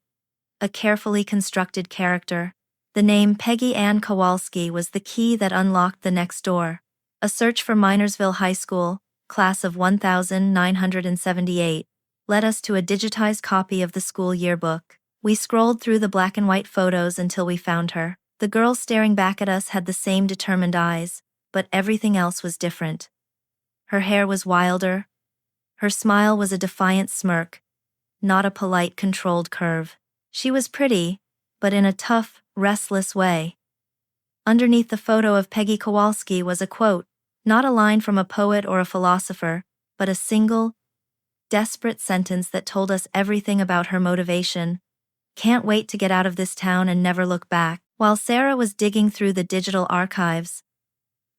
a carefully constructed character. The name Peggy Ann Kowalski was the key that unlocked the next door. A search for Minersville High School, class of 1978, led us to a digitized copy of the school yearbook. We scrolled through the black and white photos until we found her. The girl staring back at us had the same determined eyes, but everything else was different. Her hair was wilder. Her smile was a defiant smirk, not a polite, controlled curve. She was pretty, but in a tough, restless way. Underneath the photo of Peggy Kowalski was a quote, not a line from a poet or a philosopher, but a single, desperate sentence that told us everything about her motivation. Can't wait to get out of this town and never look back. While Sarah was digging through the digital archives,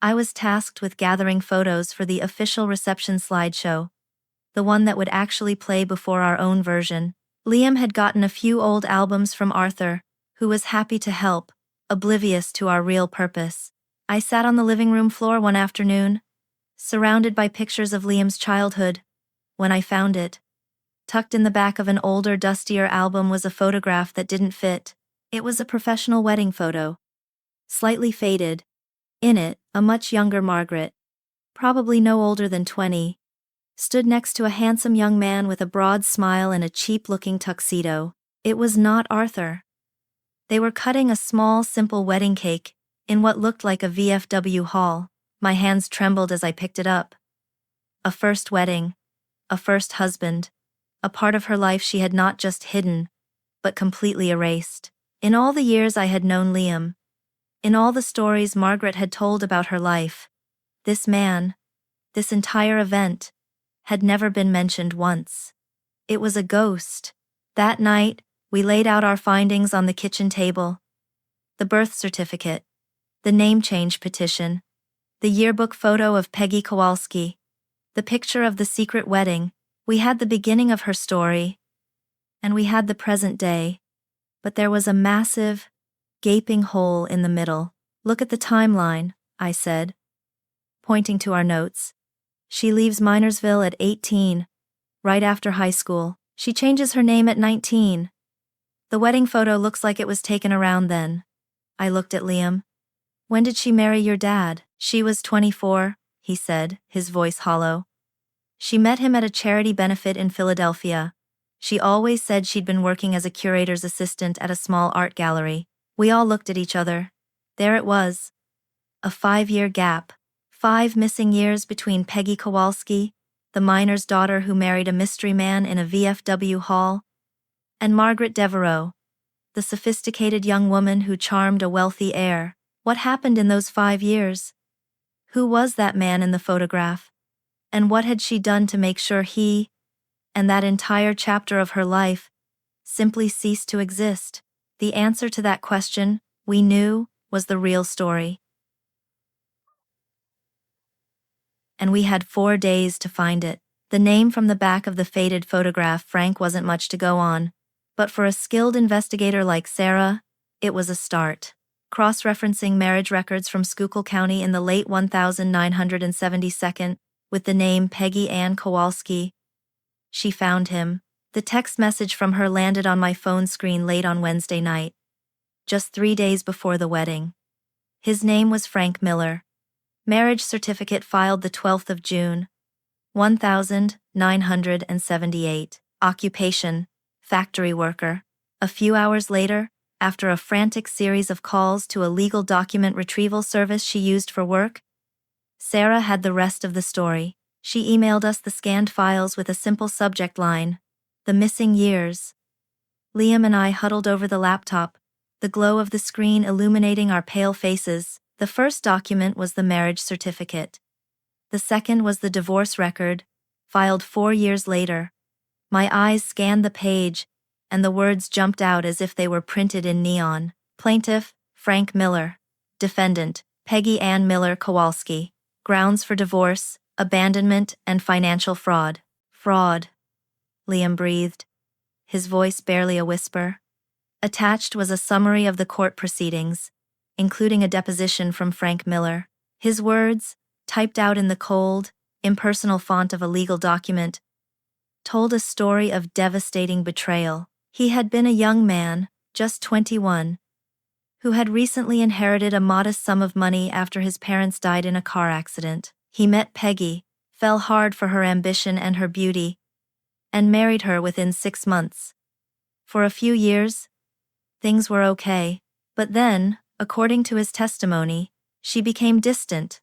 I was tasked with gathering photos for the official reception slideshow, the one that would actually play before our own version. Liam had gotten a few old albums from Arthur, who was happy to help, oblivious to our real purpose. I sat on the living room floor one afternoon, surrounded by pictures of Liam's childhood, when I found it. Tucked in the back of an older, dustier album was a photograph that didn't fit. It was a professional wedding photo, slightly faded. In it, a much younger Margaret, probably no older than 20, stood next to a handsome young man with a broad smile and a cheap-looking tuxedo. It was not Arthur. They were cutting a small, simple wedding cake in what looked like a VFW hall. My hands trembled as I picked it up. A first wedding, a first husband, a part of her life she had not just hidden, but completely erased. In all the years I had known Liam, in all the stories Margaret had told about her life, this man, this entire event, had never been mentioned once. It was a ghost. That night, we laid out our findings on the kitchen table. The birth certificate, the name change petition, the yearbook photo of Peggy Kowalski, the picture of the secret wedding. We had the beginning of her story, and we had the present day, but there was a massive, gaping hole in the middle. Look at the timeline, I said, pointing to our notes. She leaves Minersville at 18, right after high school. She changes her name at 19. The wedding photo looks like it was taken around then. I looked at Liam. When did she marry your dad? She was 24, he said, his voice hollow. She met him at a charity benefit in Philadelphia. She always said she'd been working as a curator's assistant at a small art gallery. We all looked at each other. There it was. A 5-year gap. 5 missing years between Peggy Kowalski, the miner's daughter who married a mystery man in a VFW hall, and Margaret Devereaux, the sophisticated young woman who charmed a wealthy heir. What happened in those 5 years? Who was that man in the photograph? And what had she done to make sure he, and that entire chapter of her life, simply ceased to exist? The answer to that question, we knew, was the real story. And we had 4 days to find it. The name from the back of the faded photograph, Frank, wasn't much to go on, but for a skilled investigator like Sarah, it was a start. Cross-referencing marriage records from Schuylkill County in the late 1972 with the name Peggy Ann Kowalski, she found him. The text message from her landed on my phone screen late on Wednesday night, just 3 days before the wedding. His name was Frank Miller. Marriage certificate filed the 12th of June, 1978. Occupation, factory worker. A few hours later, after a frantic series of calls to a legal document retrieval service she used for work, Sarah had the rest of the story. She emailed us the scanned files with a simple subject line, "The Missing Years." Liam and I huddled over the laptop, the glow of the screen illuminating our pale faces. The first document was the marriage certificate. The second was the divorce record, filed 4 years later. My eyes scanned the page, and the words jumped out as if they were printed in neon. Plaintiff, Frank Miller. Defendant, Peggy Ann Miller Kowalski. Grounds for divorce, abandonment, and financial fraud. Fraud, Liam breathed, his voice barely a whisper. Attached was a summary of the court proceedings, including a deposition from Frank Miller. His words, typed out in the cold, impersonal font of a legal document, told a story of devastating betrayal. He had been a young man, just 21, who had recently inherited a modest sum of money after his parents died in a car accident. He met Peggy, fell hard for her ambition and her beauty, and married her within 6 months. For a few years, things were okay, but then, according to his testimony, she became distant,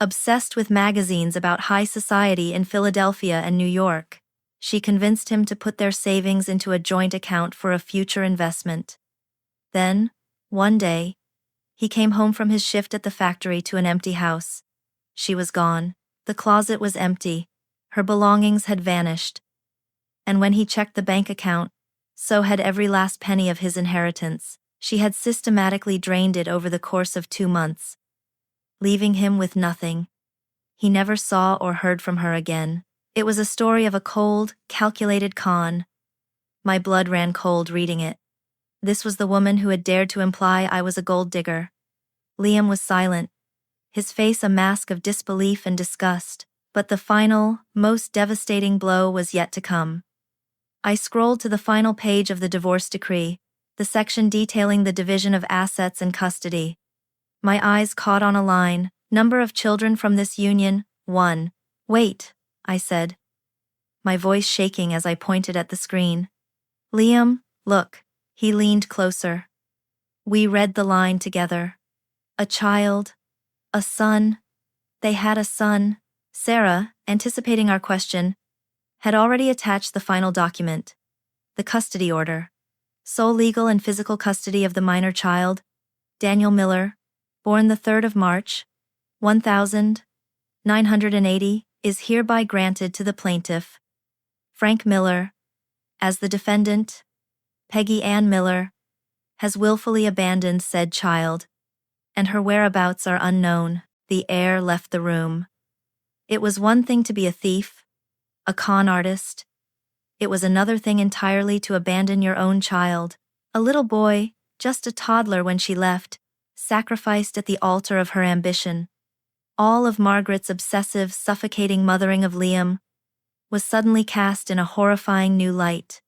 obsessed with magazines about high society in Philadelphia and New York. She convinced him to put their savings into a joint account for a future investment. Then, one day, he came home from his shift at the factory to an empty house. She was gone. The closet was empty. Her belongings had vanished. And when he checked the bank account, so had every last penny of his inheritance. She had systematically drained it over the course of 2 months, leaving him with nothing. He never saw or heard from her again. It was a story of a cold, calculated con. My blood ran cold reading it. This was the woman who had dared to imply I was a gold digger. Liam was silent, his face a mask of disbelief and disgust, but the final, most devastating blow was yet to come. I scrolled to the final page of the divorce decree, the section detailing the division of assets and custody. My eyes caught on a line, number of children from this union, 1. Wait, I said, my voice shaking as I pointed at the screen. Liam, look. He leaned closer. We read the line together. A child. A son. They had a son. Sarah, anticipating our question, had already attached the final document. The custody order. Sole legal and physical custody of the minor child, Daniel Miller, born the 3rd of March, 1980, is hereby granted to the plaintiff, Frank Miller, as the defendant, Peggy Ann Miller, has willfully abandoned said child, and her whereabouts are unknown. The air left the room. It was one thing to be a thief, a con artist. It was another thing entirely to abandon your own child, a little boy, just a toddler when she left, sacrificed at the altar of her ambition. All of Margaret's obsessive, suffocating mothering of Liam was suddenly cast in a horrifying new light.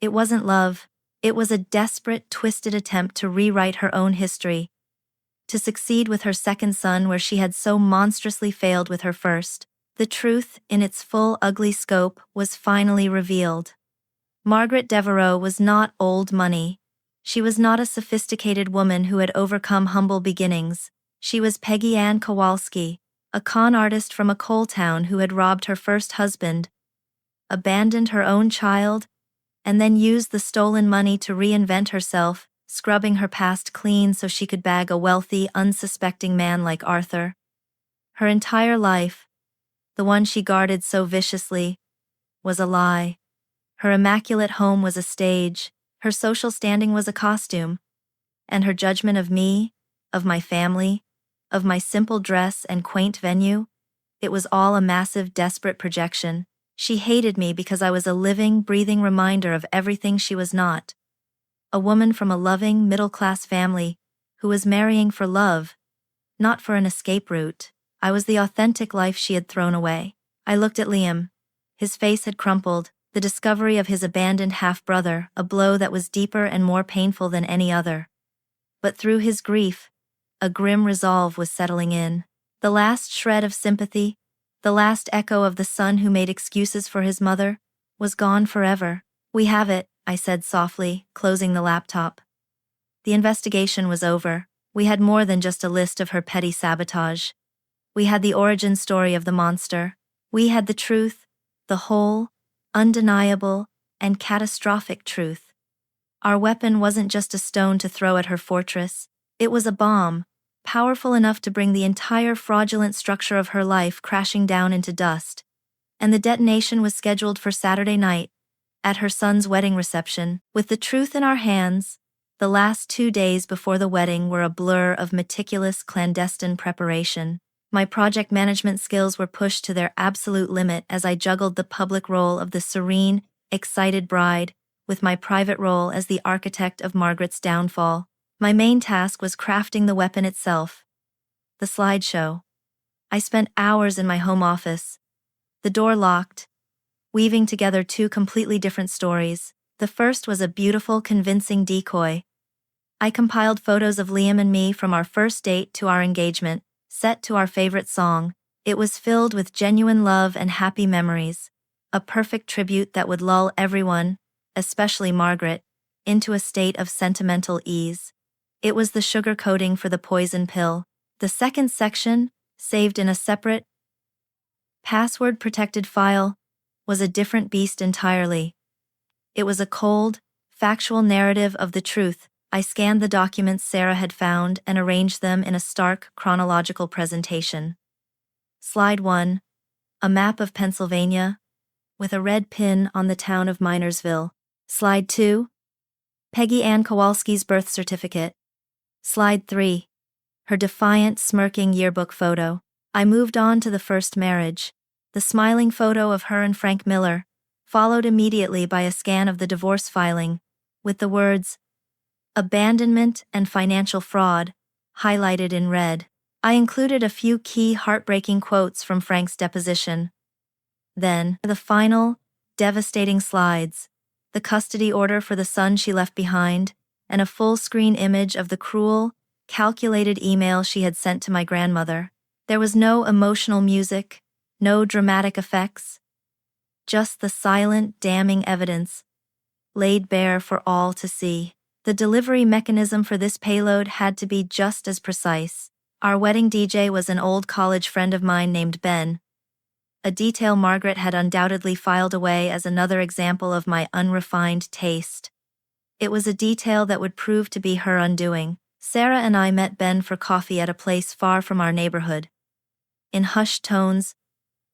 It wasn't love, it was a desperate, twisted attempt to rewrite her own history, to succeed with her second son where she had so monstrously failed with her first. The truth, in its full ugly scope, was finally revealed. Margaret Devereaux was not old money. She was not a sophisticated woman who had overcome humble beginnings. She was Peggy Ann Kowalski, a con artist from a coal town who had robbed her first husband, abandoned her own child, and then used the stolen money to reinvent herself, scrubbing her past clean so she could bag a wealthy, unsuspecting man like Arthur. Her entire life, the one she guarded so viciously, was a lie. Her immaculate home was a stage, her social standing was a costume, and her judgment of me, of my family, of my simple dress and quaint venue, it was all a massive, desperate projection. She hated me because I was a living, breathing reminder of everything she was not. A woman from a loving, middle-class family, who was marrying for love, not for an escape route. I was the authentic life she had thrown away. I looked at Liam. His face had crumpled, the discovery of his abandoned half-brother, a blow that was deeper and more painful than any other. But through his grief, a grim resolve was settling in. The last shred of sympathy, the last echo of the son who made excuses for his mother, was gone forever. We have it, I said softly, closing the laptop. The investigation was over. We had more than just a list of her petty sabotage. We had the origin story of the monster. We had the truth, the whole, undeniable, and catastrophic truth. Our weapon wasn't just a stone to throw at her fortress. It was a bomb, powerful enough to bring the entire fraudulent structure of her life crashing down into dust. And the detonation was scheduled for Saturday night, at her son's wedding reception. With the truth in our hands, the last 2 days before the wedding were a blur of meticulous clandestine preparation. My project management skills were pushed to their absolute limit as I juggled the public role of the serene, excited bride, with my private role as the architect of Margaret's downfall. My main task was crafting the weapon itself. The slideshow. I spent hours in my home office, the door locked, weaving together two completely different stories. The first was a beautiful, convincing decoy. I compiled photos of Liam and me from our first date to our engagement, set to our favorite song. It was filled with genuine love and happy memories, a perfect tribute that would lull everyone, especially Margaret, into a state of sentimental ease. It was the sugar coating for the poison pill. The second section, saved in a separate, password-protected file, was a different beast entirely. It was a cold, factual narrative of the truth. I scanned the documents Sarah had found and arranged them in a stark, chronological presentation. Slide 1. A map of Pennsylvania, with a red pin on the town of Minersville. Slide 2. Peggy Ann Kowalski's birth certificate. Slide 3. Her defiant, smirking yearbook photo. I moved on to the first marriage. The smiling photo of her and Frank Miller, followed immediately by a scan of the divorce filing, with the words, abandonment and financial fraud, highlighted in red. I included a few key heartbreaking quotes from Frank's deposition. Then, the final, devastating slides, the custody order for the son she left behind, and a full-screen image of the cruel, calculated email she had sent to my grandmother. There was no emotional music, no dramatic effects, just the silent, damning evidence, laid bare for all to see. The delivery mechanism for this payload had to be just as precise. Our wedding DJ was an old college friend of mine named Ben, a detail Margaret had undoubtedly filed away as another example of my unrefined taste. It was a detail that would prove to be her undoing. Sarah and I met Ben for coffee at a place far from our neighborhood. In hushed tones,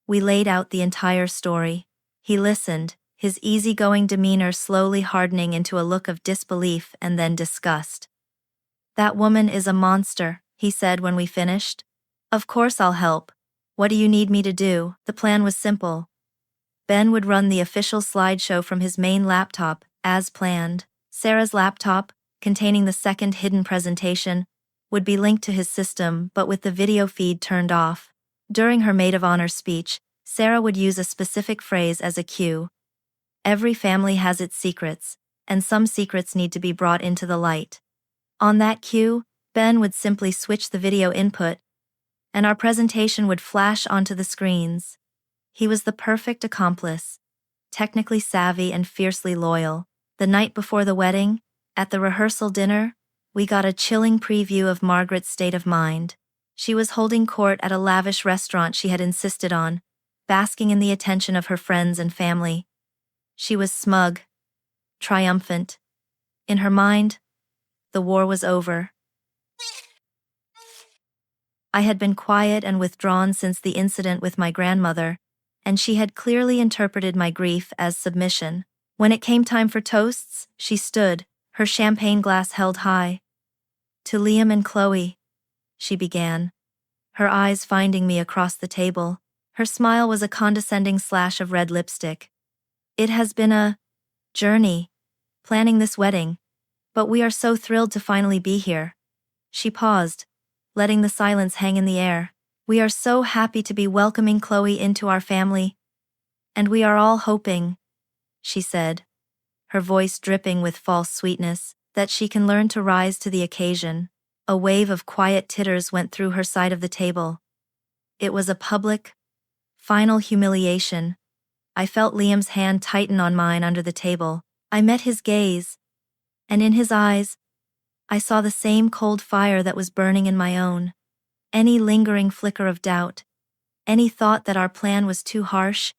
we laid out the entire story. He listened, his easygoing demeanor slowly hardening into a look of disbelief and then disgust. "That woman is a monster," he said when we finished. "Of course I'll help. What do you need me to do?" The plan was simple. Ben would run the official slideshow from his main laptop, as planned. Sarah's laptop, containing the second hidden presentation, would be linked to his system but with the video feed turned off. During her maid of honor speech, Sarah would use a specific phrase as a cue. Every family has its secrets, and some secrets need to be brought into the light. On that cue, Ben would simply switch the video input, and our presentation would flash onto the screens. He was the perfect accomplice, technically savvy and fiercely loyal. The night before the wedding, at the rehearsal dinner, we got a chilling preview of Margaret's state of mind. She was holding court at a lavish restaurant she had insisted on, basking in the attention of her friends and family. She was smug, triumphant. In her mind, the war was over. I had been quiet and withdrawn since the incident with my grandmother, and she had clearly interpreted my grief as submission. When it came time for toasts, she stood, her champagne glass held high. "To Liam and Chloe," she began, her eyes finding me across the table. Her smile was a condescending slash of red lipstick. "It has been a journey, planning this wedding, but we are so thrilled to finally be here." She paused, letting the silence hang in the air. "We are so happy to be welcoming Chloe into our family, and we are all hoping," she said, her voice dripping with false sweetness, "that she can learn to rise to the occasion." A wave of quiet titters went through her side of the table. It was a public, final humiliation. I felt Liam's hand tighten on mine under the table. I met his gaze, and in his eyes, I saw the same cold fire that was burning in my own. Any lingering flicker of doubt, any thought that our plan was too harsh,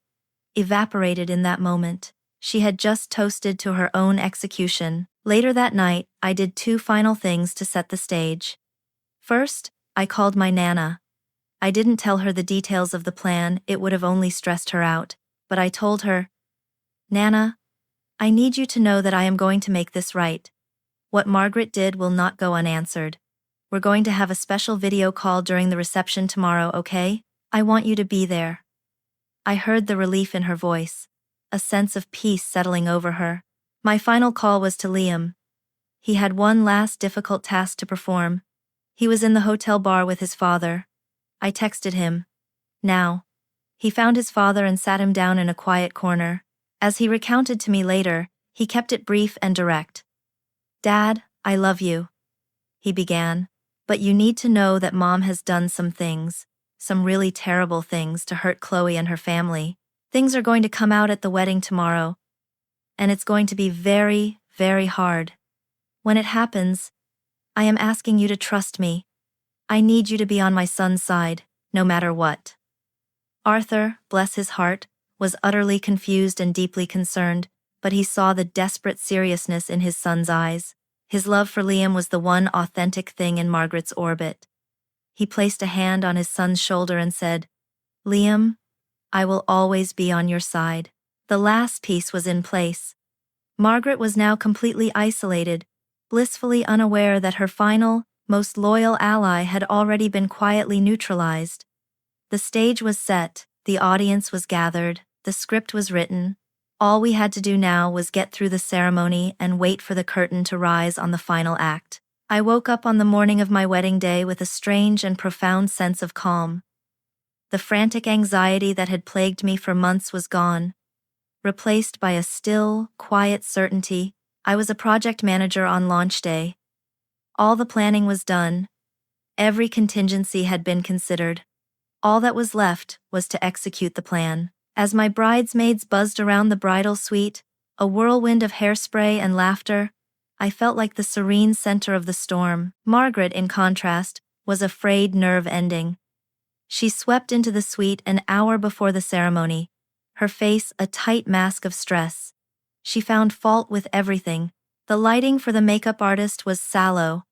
evaporated in that moment. She had just toasted to her own execution. Later that night, I did two final things to set the stage. First, I called my Nana. I didn't tell her the details of the plan, it would have only stressed her out, but I told her, "Nana, I need you to know that I am going to make this right. What Margaret did will not go unanswered. We're going to have a special video call during the reception tomorrow, okay? I want you to be there." I heard the relief in her voice, a sense of peace settling over her. My final call was to Liam. He had one last difficult task to perform. He was in the hotel bar with his father. I texted him. Now. He found his father and sat him down in a quiet corner. As he recounted to me later, he kept it brief and direct. "Dad, I love you," he began, "but you need to know that Mom has done some things, some really terrible things to hurt Chloe and her family. Things are going to come out at the wedding tomorrow, and it's going to be very, very hard. When it happens, I am asking you to trust me. I need you to be on my son's side, no matter what." Arthur, bless his heart, was utterly confused and deeply concerned, but he saw the desperate seriousness in his son's eyes. His love for Liam was the one authentic thing in Margaret's orbit. He placed a hand on his son's shoulder and said, "Liam, I will always be on your side." The last piece was in place. Margaret was now completely isolated, blissfully unaware that her final, most loyal ally had already been quietly neutralized. The stage was set, the audience was gathered, the script was written. All we had to do now was get through the ceremony and wait for the curtain to rise on the final act. I woke up on the morning of my wedding day with a strange and profound sense of calm. The frantic anxiety that had plagued me for months was gone, replaced by a still, quiet certainty. I was a project manager on launch day. All the planning was done. Every contingency had been considered. All that was left was to execute the plan. As my bridesmaids buzzed around the bridal suite, a whirlwind of hairspray and laughter, I felt like the serene center of the storm. Margaret, in contrast, was a frayed nerve ending. She swept into the suite an hour before the ceremony, her face a tight mask of stress. She found fault with everything. The lighting for the makeup artist was sallow.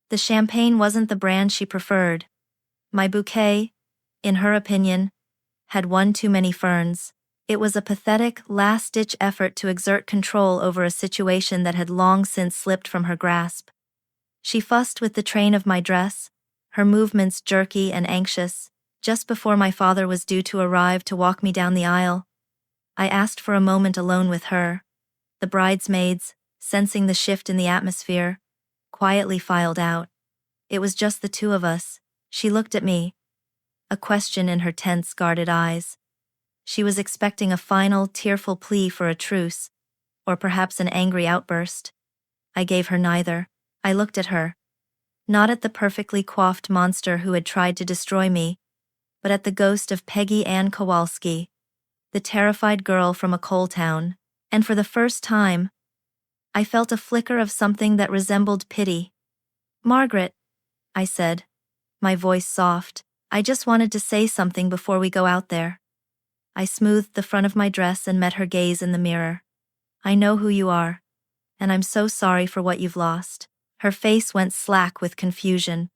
The champagne wasn't the brand she preferred. My bouquet, in her opinion, had one too many ferns. It was a pathetic, last-ditch effort to exert control over a situation that had long since slipped from her grasp. She fussed with the train of my dress, her movements jerky and anxious. Just before my father was due to arrive to walk me down the aisle, I asked for a moment alone with her. The bridesmaids, sensing the shift in the atmosphere, quietly filed out. It was just the two of us. She looked at me, a question in her tense, guarded eyes. She was expecting a final, tearful plea for a truce, or perhaps an angry outburst. I gave her neither. I looked at her. Not at the perfectly coiffed monster who had tried to destroy me, but at the ghost of Peggy Ann Kowalski, the terrified girl from a coal town, and for the first time, I felt a flicker of something that resembled pity. "Margaret," I said, my voice soft, "I just wanted to say something before we go out there." I smoothed the front of my dress and met her gaze in the mirror. "I know who you are, and I'm so sorry for what you've lost." Her face went slack with confusion.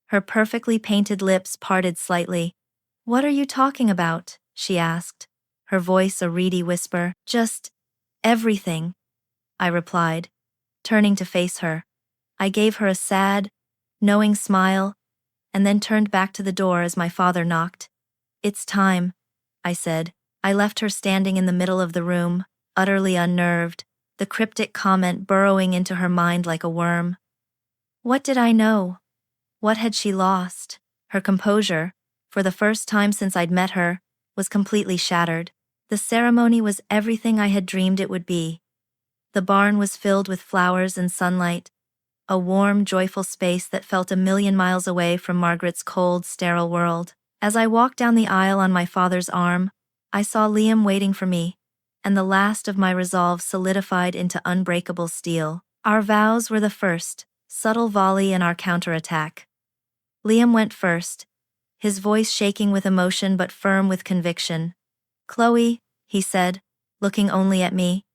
Her perfectly painted lips parted slightly. "What are you talking about?" she asked, her voice a reedy whisper. "Just everything," I replied, turning to face her. I gave her a sad, knowing smile, and then turned back to the door as my father knocked. "It's time," I said. I left her standing in the middle of the room, utterly unnerved, the cryptic comment burrowing into her mind like a worm. What did I know? What had she lost? Her composure, for the first time since I'd met her, was completely shattered. The ceremony was everything I had dreamed it would be. The barn was filled with flowers and sunlight, a warm, joyful space that felt a million miles away from Margaret's cold, sterile world. As I walked down the aisle on my father's arm, I saw Liam waiting for me, and the last of my resolve solidified into unbreakable steel. Our vows were the first, subtle volley in our counterattack. Liam went first, his voice shaking with emotion but firm with conviction. "Chloe," he said, looking only at me,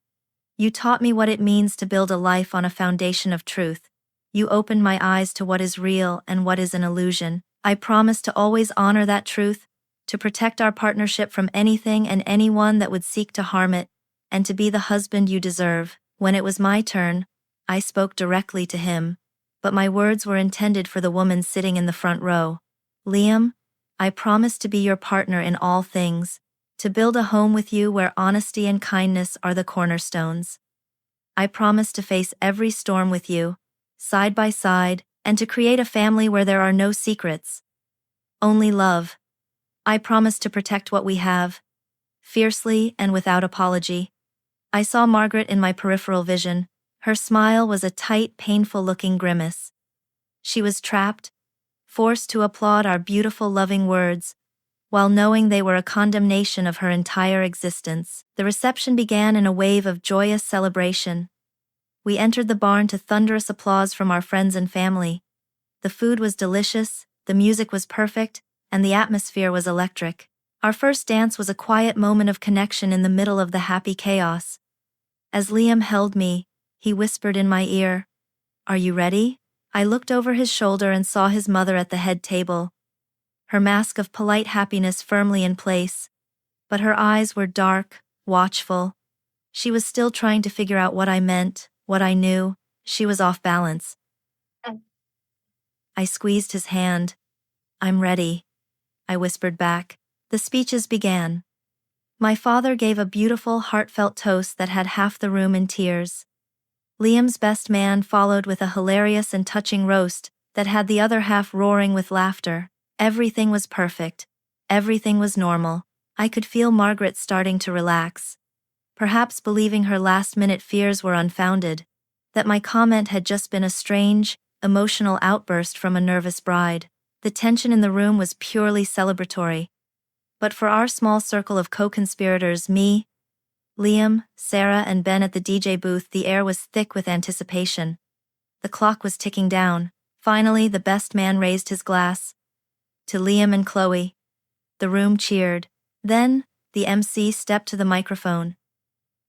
"you taught me what it means to build a life on a foundation of truth. You opened my eyes to what is real and what is an illusion. I promise to always honor that truth, to protect our partnership from anything and anyone that would seek to harm it, and to be the husband you deserve." When it was my turn, I spoke directly to him, but my words were intended for the woman sitting in the front row. "Liam, I promise to be your partner in all things, to build a home with you where honesty and kindness are the cornerstones." I promise to face every storm with you, side by side, and to create a family where there are no secrets. Only love. I promise to protect what we have, fiercely and without apology. I saw Margaret in my peripheral vision. Her smile was a tight, painful-looking grimace. She was trapped, forced to applaud our beautiful, loving words, while knowing they were a condemnation of her entire existence. The reception began in a wave of joyous celebration. We entered the barn to thunderous applause from our friends and family. The food was delicious, the music was perfect, and the atmosphere was electric. Our first dance was a quiet moment of connection in the middle of the happy chaos. As Liam held me, he whispered in my ear, "Are you ready?" I looked over his shoulder and saw his mother at the head table, her mask of polite happiness firmly in place, but her eyes were dark, watchful. She was still trying to figure out what I meant, what I knew. She was off balance. I squeezed his hand. "I'm ready," I whispered back. The speeches began. My father gave a beautiful, heartfelt toast that had half the room in tears. Liam's best man followed with a hilarious and touching roast that had the other half roaring with laughter. Everything was perfect. Everything was normal. I could feel Margaret starting to relax, perhaps believing her last-minute fears were unfounded, that my comment had just been a strange, emotional outburst from a nervous bride. The tension in the room was purely celebratory. But for our small circle of co-conspirators, me, Liam, Sarah, and Ben at the DJ booth, the air was thick with anticipation. The clock was ticking down. Finally, the best man raised his glass. To Liam and Chloe. The room cheered. Then, the MC stepped to the microphone.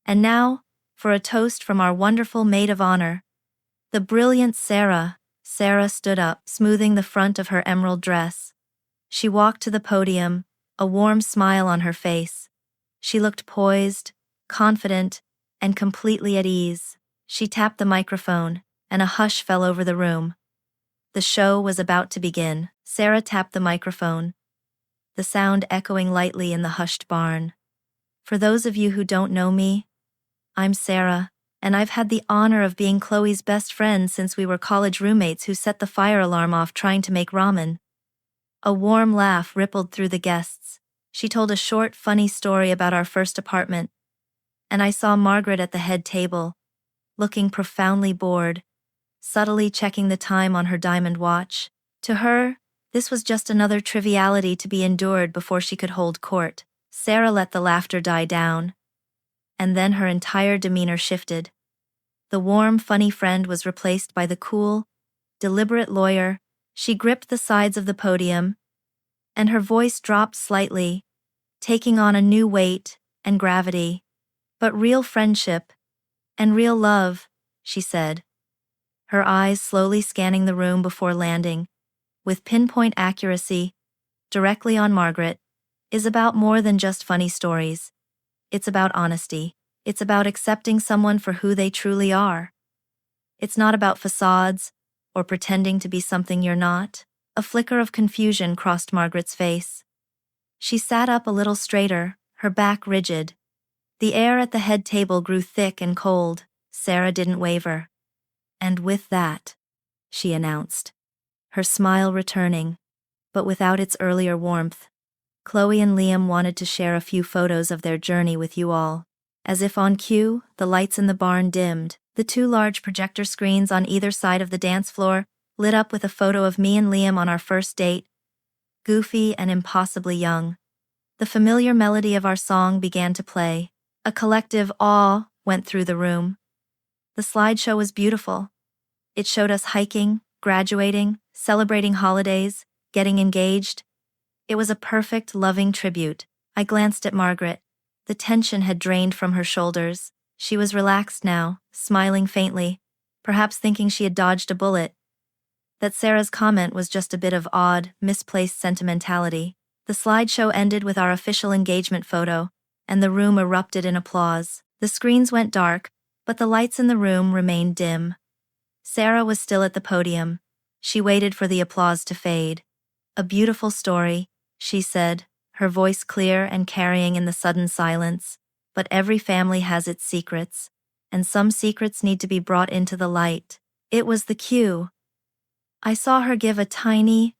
And now, for a toast from our wonderful maid of honor, the brilliant Sarah. Sarah stood up, smoothing the front of her emerald dress. She walked to the podium, a warm smile on her face. She looked poised, confident, and completely at ease. She tapped the microphone, and a hush fell over the room. The show was about to begin. Sarah tapped the microphone, the sound echoing lightly in the hushed barn. For those of you who don't know me, I'm Sarah, and I've had the honor of being Chloe's best friend since we were college roommates who set the fire alarm off trying to make ramen. A warm laugh rippled through the guests. She told a short, funny story about our first apartment, and I saw Margaret at the head table, looking profoundly bored, subtly checking the time on her diamond watch. To her, this was just another triviality to be endured before she could hold court. Sarah let the laughter die down, and then her entire demeanor shifted. The warm, funny friend was replaced by the cool, deliberate lawyer. She gripped the sides of the podium, and her voice dropped slightly, taking on a new weight and gravity. "But real friendship, and real love," she said, her eyes slowly scanning the room before landing, with pinpoint accuracy, directly on Margaret, is about more than just funny stories. It's about honesty. It's about accepting someone for who they truly are. It's not about facades, or pretending to be something you're not. A flicker of confusion crossed Margaret's face. She sat up a little straighter, her back rigid. The air at the head table grew thick and cold. Sarah didn't waver. "And with that," she announced, her smile returning, but without its earlier warmth, "Chloe and Liam wanted to share a few photos of their journey with you all." As if on cue, the lights in the barn dimmed. The two large projector screens on either side of the dance floor lit up with a photo of me and Liam on our first date, goofy and impossibly young. The familiar melody of our song began to play. A collective awe went through the room. The slideshow was beautiful. It showed us hiking, graduating, celebrating holidays, getting engaged. It was a perfect, loving tribute. I glanced at Margaret. The tension had drained from her shoulders. She was relaxed now, smiling faintly, perhaps thinking she had dodged a bullet. That Sarah's comment was just a bit of odd, misplaced sentimentality. The slideshow ended with our official engagement photo, and the room erupted in applause. The screens went dark, but the lights in the room remained dim. Sarah was still at the podium. She waited for the applause to fade. "A beautiful story," she said, her voice clear and carrying in the sudden silence. "But every family has its secrets. and some secrets need to be brought into the light. It was the cue. I saw her give a tiny,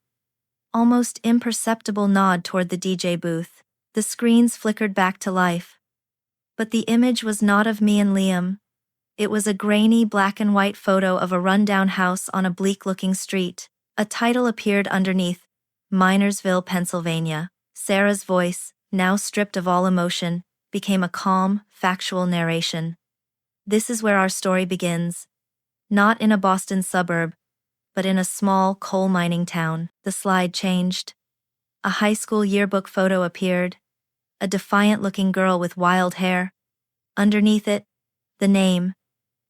almost imperceptible nod toward the DJ booth. The screens flickered back to life. But the image was not of me and Liam. It was a grainy black and white photo of a rundown house on a bleak-looking street. A title appeared underneath, Minersville, Pennsylvania. Sarah's voice, now stripped of all emotion, became a calm, factual narration. This is where our story begins. Not in a Boston suburb, but in a small coal mining town. The slide changed. A high school yearbook photo appeared. A defiant-looking girl with wild hair. Underneath it, the name,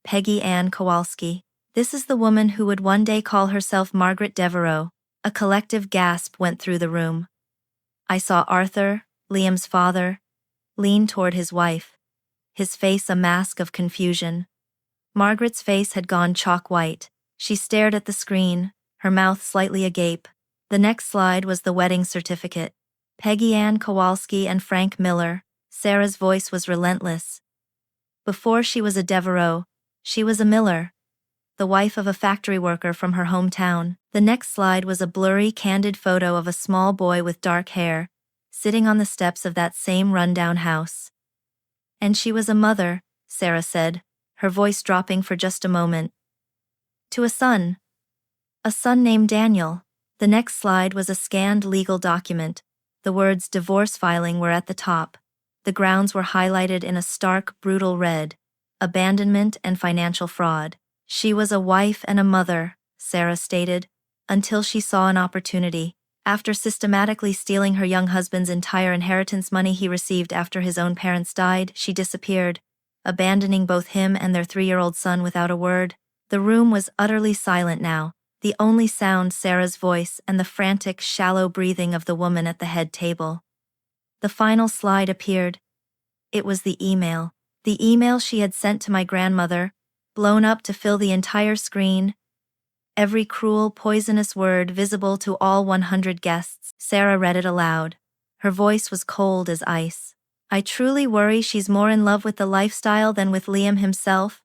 Peggy Ann Kowalski. This is the woman who would one day call herself Margaret Devereaux. A collective gasp went through the room. I saw Arthur, Liam's father, lean toward his wife, his face a mask of confusion. Margaret's face had gone chalk white. She stared at the screen, her mouth slightly agape. The next slide was the wedding certificate. Peggy Ann Kowalski and Frank Miller. Sarah's voice was relentless. Before she was a Devereaux, she was a Miller, the wife of a factory worker from her hometown. The next slide was a blurry, candid photo of a small boy with dark hair, sitting on the steps of that same rundown house. And she was a mother, Sarah said, her voice dropping for just a moment. To a son named Daniel. The next slide was a scanned legal document. The words divorce filing were at the top. The grounds were highlighted in a stark, brutal red. Abandonment and financial fraud. She was a wife and a mother, Sarah stated, until she saw an opportunity. After systematically stealing her young husband's entire inheritance money he received after his own parents died, she disappeared, abandoning both him and their 3-year-old son without a word. The room was utterly silent now, the only sound Sarah's voice and the frantic, shallow breathing of the woman at the head table. The final slide appeared. It was the email. The email she had sent to my grandmother, blown up to fill the entire screen. Every cruel, poisonous word visible to all 100 guests. Sarah read it aloud. Her voice was cold as ice. I truly worry she's more in love with the lifestyle than with Liam himself.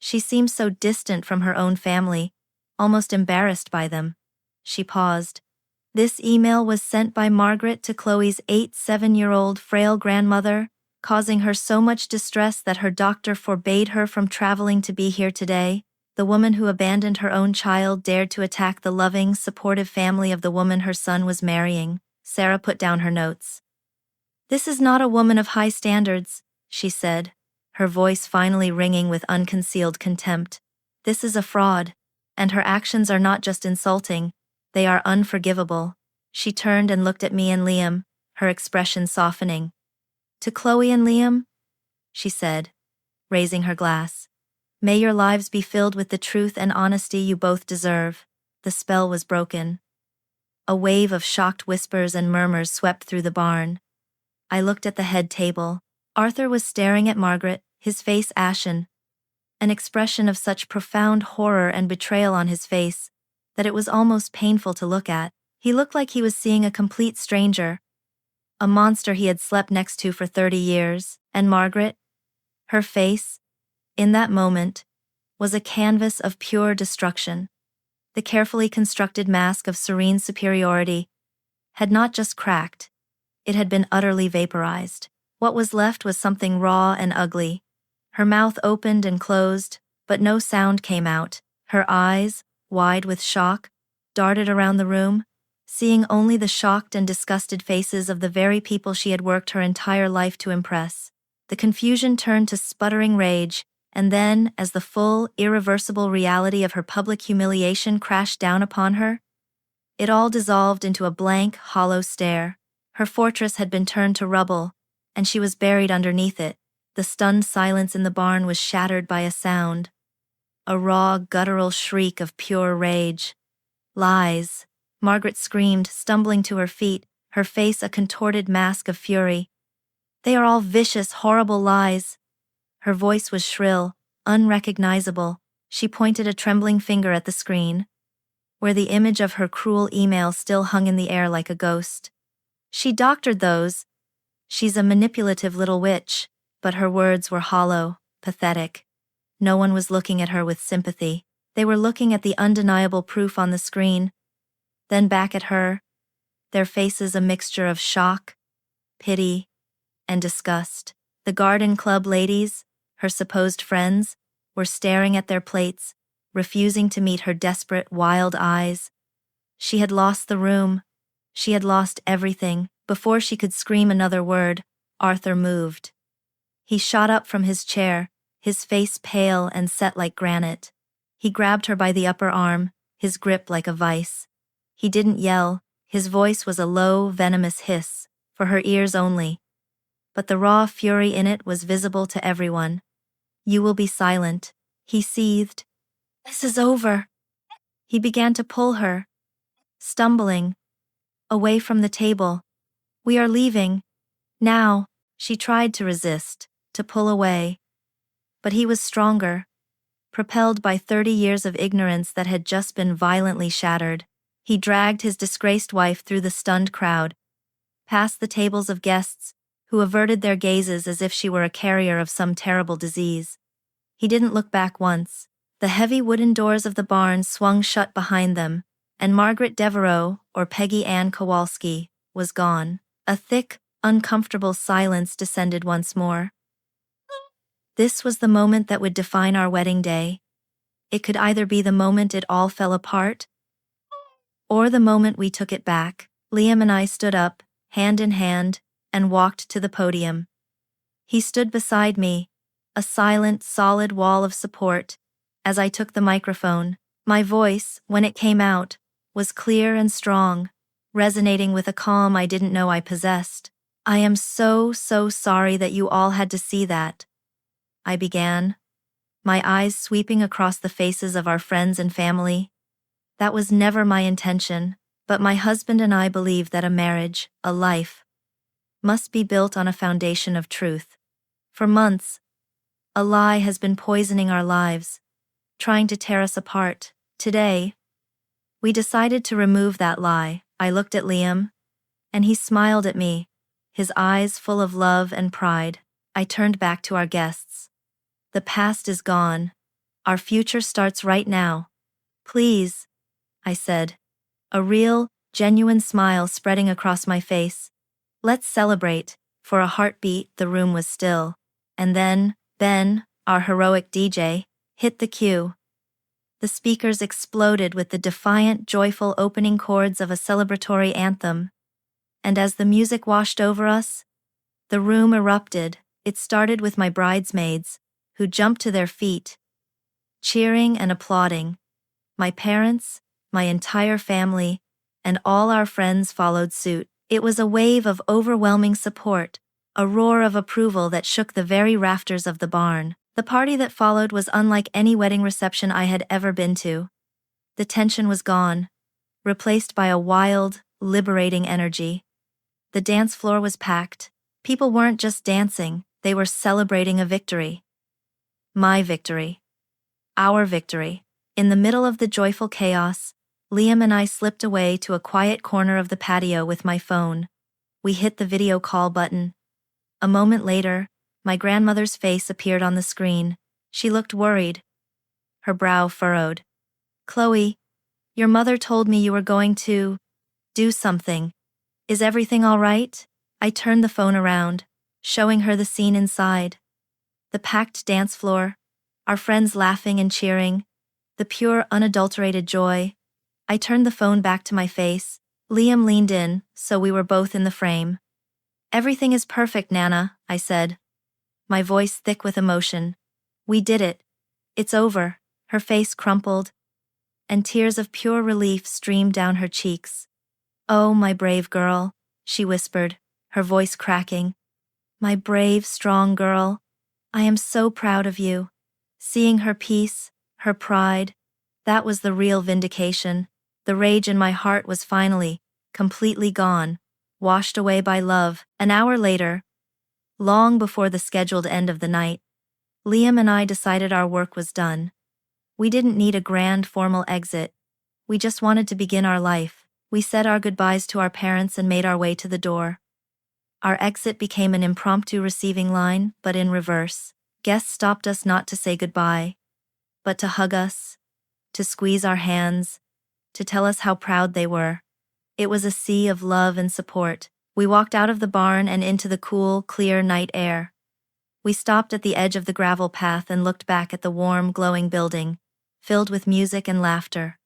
She seems so distant from her own family, almost embarrassed by them. She paused. This email was sent by Margaret to Chloe's 7-year-old frail grandmother, causing her so much distress that her doctor forbade her from traveling to be here today. The woman who abandoned her own child dared to attack the loving, supportive family of the woman her son was marrying. Sarah put down her notes. This is not a woman of high standards, she said, her voice finally ringing with unconcealed contempt. This is a fraud, and her actions are not just insulting, they are unforgivable. She turned and looked at me and Liam, her expression softening. To Chloe and Liam, she said, raising her glass. May your lives be filled with the truth and honesty you both deserve. The spell was broken. A wave of shocked whispers and murmurs swept through the barn. I looked at the head table. Arthur was staring at Margaret, his face ashen, an expression of such profound horror and betrayal on his face that it was almost painful to look at. He looked like he was seeing a complete stranger, a monster he had slept next to for 30 years, and Margaret, her face, in that moment, was a canvas of pure destruction. The carefully constructed mask of serene superiority had not just cracked, it had been utterly vaporized. What was left was something raw and ugly. Her mouth opened and closed, but no sound came out. Her eyes, wide with shock, darted around the room, seeing only the shocked and disgusted faces of the very people she had worked her entire life to impress. The confusion turned to sputtering rage, and then, as the full, irreversible reality of her public humiliation crashed down upon her, it all dissolved into a blank, hollow stare. Her fortress had been turned to rubble, and she was buried underneath it. The stunned silence in the barn was shattered by a sound. A raw, guttural shriek of pure rage. Lies. Margaret screamed, stumbling to her feet, her face a contorted mask of fury. They are all vicious, horrible lies. Her voice was shrill, unrecognizable. She pointed a trembling finger at the screen, where the image of her cruel email still hung in the air like a ghost. She doctored those. She's a manipulative little witch, but her words were hollow, pathetic. No one was looking at her with sympathy. They were looking at the undeniable proof on the screen, then back at her, their faces a mixture of shock, pity, and disgust. The garden club ladies, her supposed friends, were staring at their plates, refusing to meet her desperate, wild eyes. She had lost the room. She had lost everything. Before she could scream another word, Arthur moved. He shot up from his chair, his face pale and set like granite. He grabbed her by the upper arm, his grip like a vice. He didn't yell. His voice was a low, venomous hiss, for her ears only. But the raw fury in it was visible to everyone. "You will be silent," he seethed. "This is over." He began to pull her, stumbling, away from the table. "We are leaving. Now." She tried to resist, to pull away. But he was stronger, propelled by 30 years of ignorance that had just been violently shattered. He dragged his disgraced wife through the stunned crowd, past the tables of guests, who averted their gazes as if she were a carrier of some terrible disease. He didn't look back once. The heavy wooden doors of the barn swung shut behind them, and Margaret Devereaux, or Peggy Ann Kowalski, was gone. A thick, uncomfortable silence descended once more. This was the moment that would define our wedding day. It could either be the moment it all fell apart, or the moment we took it back. Liam and I stood up, hand in hand, and walked to the podium. He stood beside me, a silent, solid wall of support, as I took the microphone. My voice, when it came out, was clear and strong, resonating with a calm I didn't know I possessed. "I am so sorry that you all had to see that," I began, my eyes sweeping across the faces of our friends and family. "That was never my intention, but my husband and I believe that a marriage, a life, must be built on a foundation of truth. For months, a lie has been poisoning our lives, trying to tear us apart. Today, we decided to remove that lie." I looked at Liam, and he smiled at me, his eyes full of love and pride. I turned back to our guests. "The past is gone. Our future starts right now. Please," I said, a real, genuine smile spreading across my face. "Let's celebrate." For a heartbeat, the room was still. And then, Ben, our heroic DJ, hit the cue. The speakers exploded with the defiant, joyful opening chords of a celebratory anthem. And as the music washed over us, the room erupted. It started with my bridesmaids, who jumped to their feet, cheering and applauding. My parents, my entire family, and all our friends followed suit. It was a wave of overwhelming support, a roar of approval that shook the very rafters of the barn. The party that followed was unlike any wedding reception I had ever been to. The tension was gone, replaced by a wild, liberating energy. The dance floor was packed. People weren't just dancing, they were celebrating a victory. My victory. Our victory. In the middle of the joyful chaos, Liam and I slipped away to a quiet corner of the patio with my phone. We hit the video call button. A moment later, my grandmother's face appeared on the screen. She looked worried, her brow furrowed. "Chloe, your mother told me you were going to do something. Is everything all right?" I turned the phone around, showing her the scene inside. The packed dance floor, our friends laughing and cheering, the pure, unadulterated joy. I turned the phone back to my face. Liam leaned in, so we were both in the frame. "Everything is perfect, Nana," I said, my voice thick with emotion. "We did it. It's over." Her face crumpled, and tears of pure relief streamed down her cheeks. "Oh, my brave girl," she whispered, her voice cracking. "My brave, strong girl. I am so proud of you." Seeing her peace, her pride, that was the real vindication. The rage in my heart was finally, completely gone, washed away by love. An hour later, long before the scheduled end of the night, Liam and I decided our work was done. We didn't need a grand formal exit. We just wanted to begin our life. We said our goodbyes to our parents and made our way to the door. Our exit became an impromptu receiving line, but in reverse. Guests stopped us not to say goodbye, but to hug us, to squeeze our hands, to tell us how proud they were. It was a sea of love and support. We walked out of the barn and into the cool, clear night air. We stopped at the edge of the gravel path and looked back at the warm, glowing building, filled with music and laughter.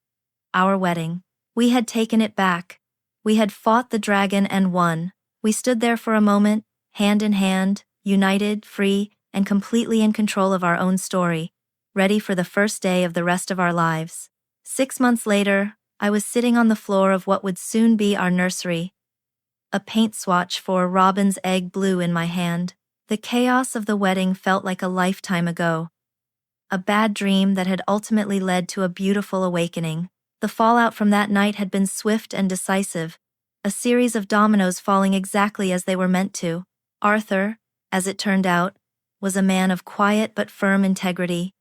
Our wedding. We had taken it back. We had fought the dragon and won. We stood there for a moment, hand in hand, united, free, and completely in control of our own story, ready for the first day of the rest of our lives. 6 months later, I was sitting on the floor of what would soon be our nursery, a paint swatch for Robin's egg blue in my hand. The chaos of the wedding felt like a lifetime ago. A bad dream that had ultimately led to a beautiful awakening. The fallout from that night had been swift and decisive, a series of dominoes falling exactly as they were meant to. Arthur, as it turned out, was a man of quiet but firm integrity.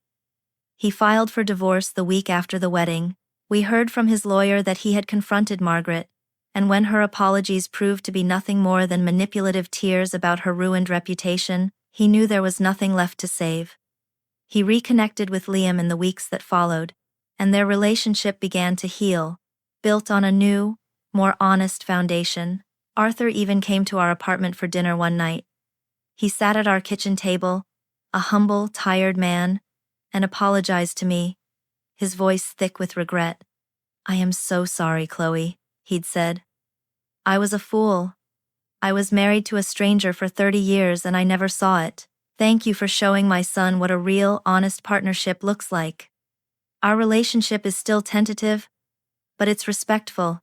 He filed for divorce the week after the wedding. We heard from his lawyer that he had confronted Margaret, and when her apologies proved to be nothing more than manipulative tears about her ruined reputation, he knew there was nothing left to save. He reconnected with Liam in the weeks that followed, and their relationship began to heal, built on a new, more honest foundation. Arthur even came to our apartment for dinner one night. He sat at our kitchen table, a humble, tired man, and apologized to me, his voice thick with regret. "I am so sorry, Chloe," he'd said. "I was a fool. I was married to a stranger for 30 years and I never saw it. Thank you for showing my son what a real, honest partnership looks like. Our relationship is still tentative, but it's respectful,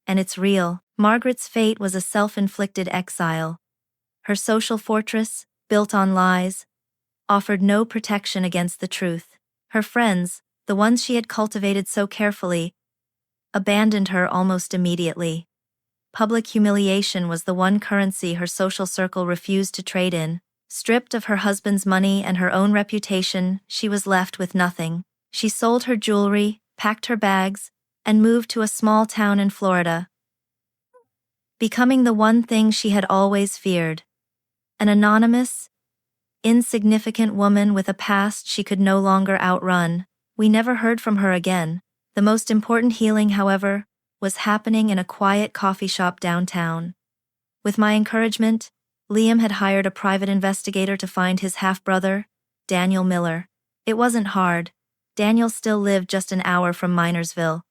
and it's real." Margaret's fate was a self-inflicted exile. Her social fortress, built on lies, offered no protection against the truth. Her friends, the ones she had cultivated so carefully, abandoned her almost immediately. Public humiliation was the one currency her social circle refused to trade in. Stripped of her husband's money and her own reputation, she was left with nothing. She sold her jewelry, packed her bags, and moved to a small town in Florida, becoming the one thing she had always feared: an anonymous, insignificant woman with a past she could no longer outrun. We never heard from her again. The most important healing, however, was happening in a quiet coffee shop downtown. With my encouragement, Liam had hired a private investigator to find his half-brother, Daniel Miller. It wasn't hard. Daniel still lived just an hour from Minersville,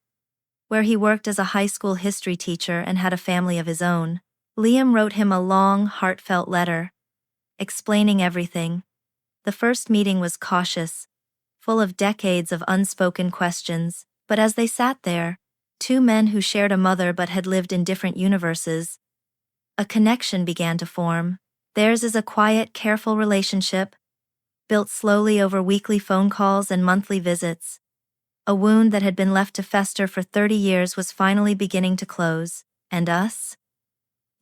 where he worked as a high school history teacher and had a family of his own. Liam wrote him a long, heartfelt letter, explaining everything. The first meeting was cautious, full of decades of unspoken questions, but as they sat there, two men who shared a mother but had lived in different universes, a connection began to form. Theirs is a quiet, careful relationship, built slowly over weekly phone calls and monthly visits. A wound that had been left to fester for 30 years was finally beginning to close. And us?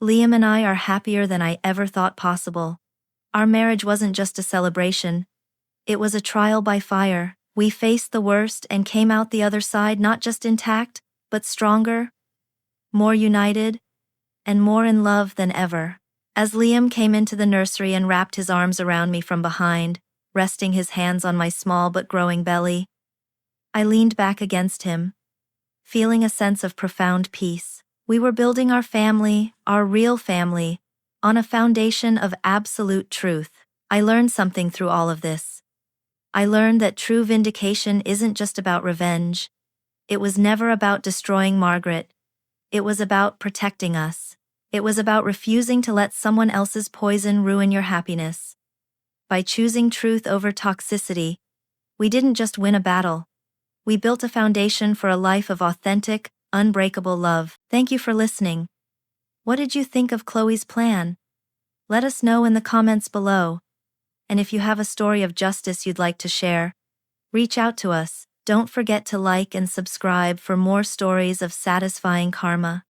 Liam and I are happier than I ever thought possible. Our marriage wasn't just a celebration. It was a trial by fire. We faced the worst and came out the other side not just intact, but stronger, more united, and more in love than ever. As Liam came into the nursery and wrapped his arms around me from behind, resting his hands on my small but growing belly, I leaned back against him, feeling a sense of profound peace. We were building our family, our real family, on a foundation of absolute truth. I learned something through all of this. I learned that true vindication isn't just about revenge. It was never about destroying Margaret. It was about protecting us. It was about refusing to let someone else's poison ruin your happiness. By choosing truth over toxicity, we didn't just win a battle. We built a foundation for a life of authentic, unbreakable love. Thank you for listening. What did you think of Chloe's plan? Let us know in the comments below. And if you have a story of justice you'd like to share, reach out to us. Don't forget to like and subscribe for more stories of satisfying karma.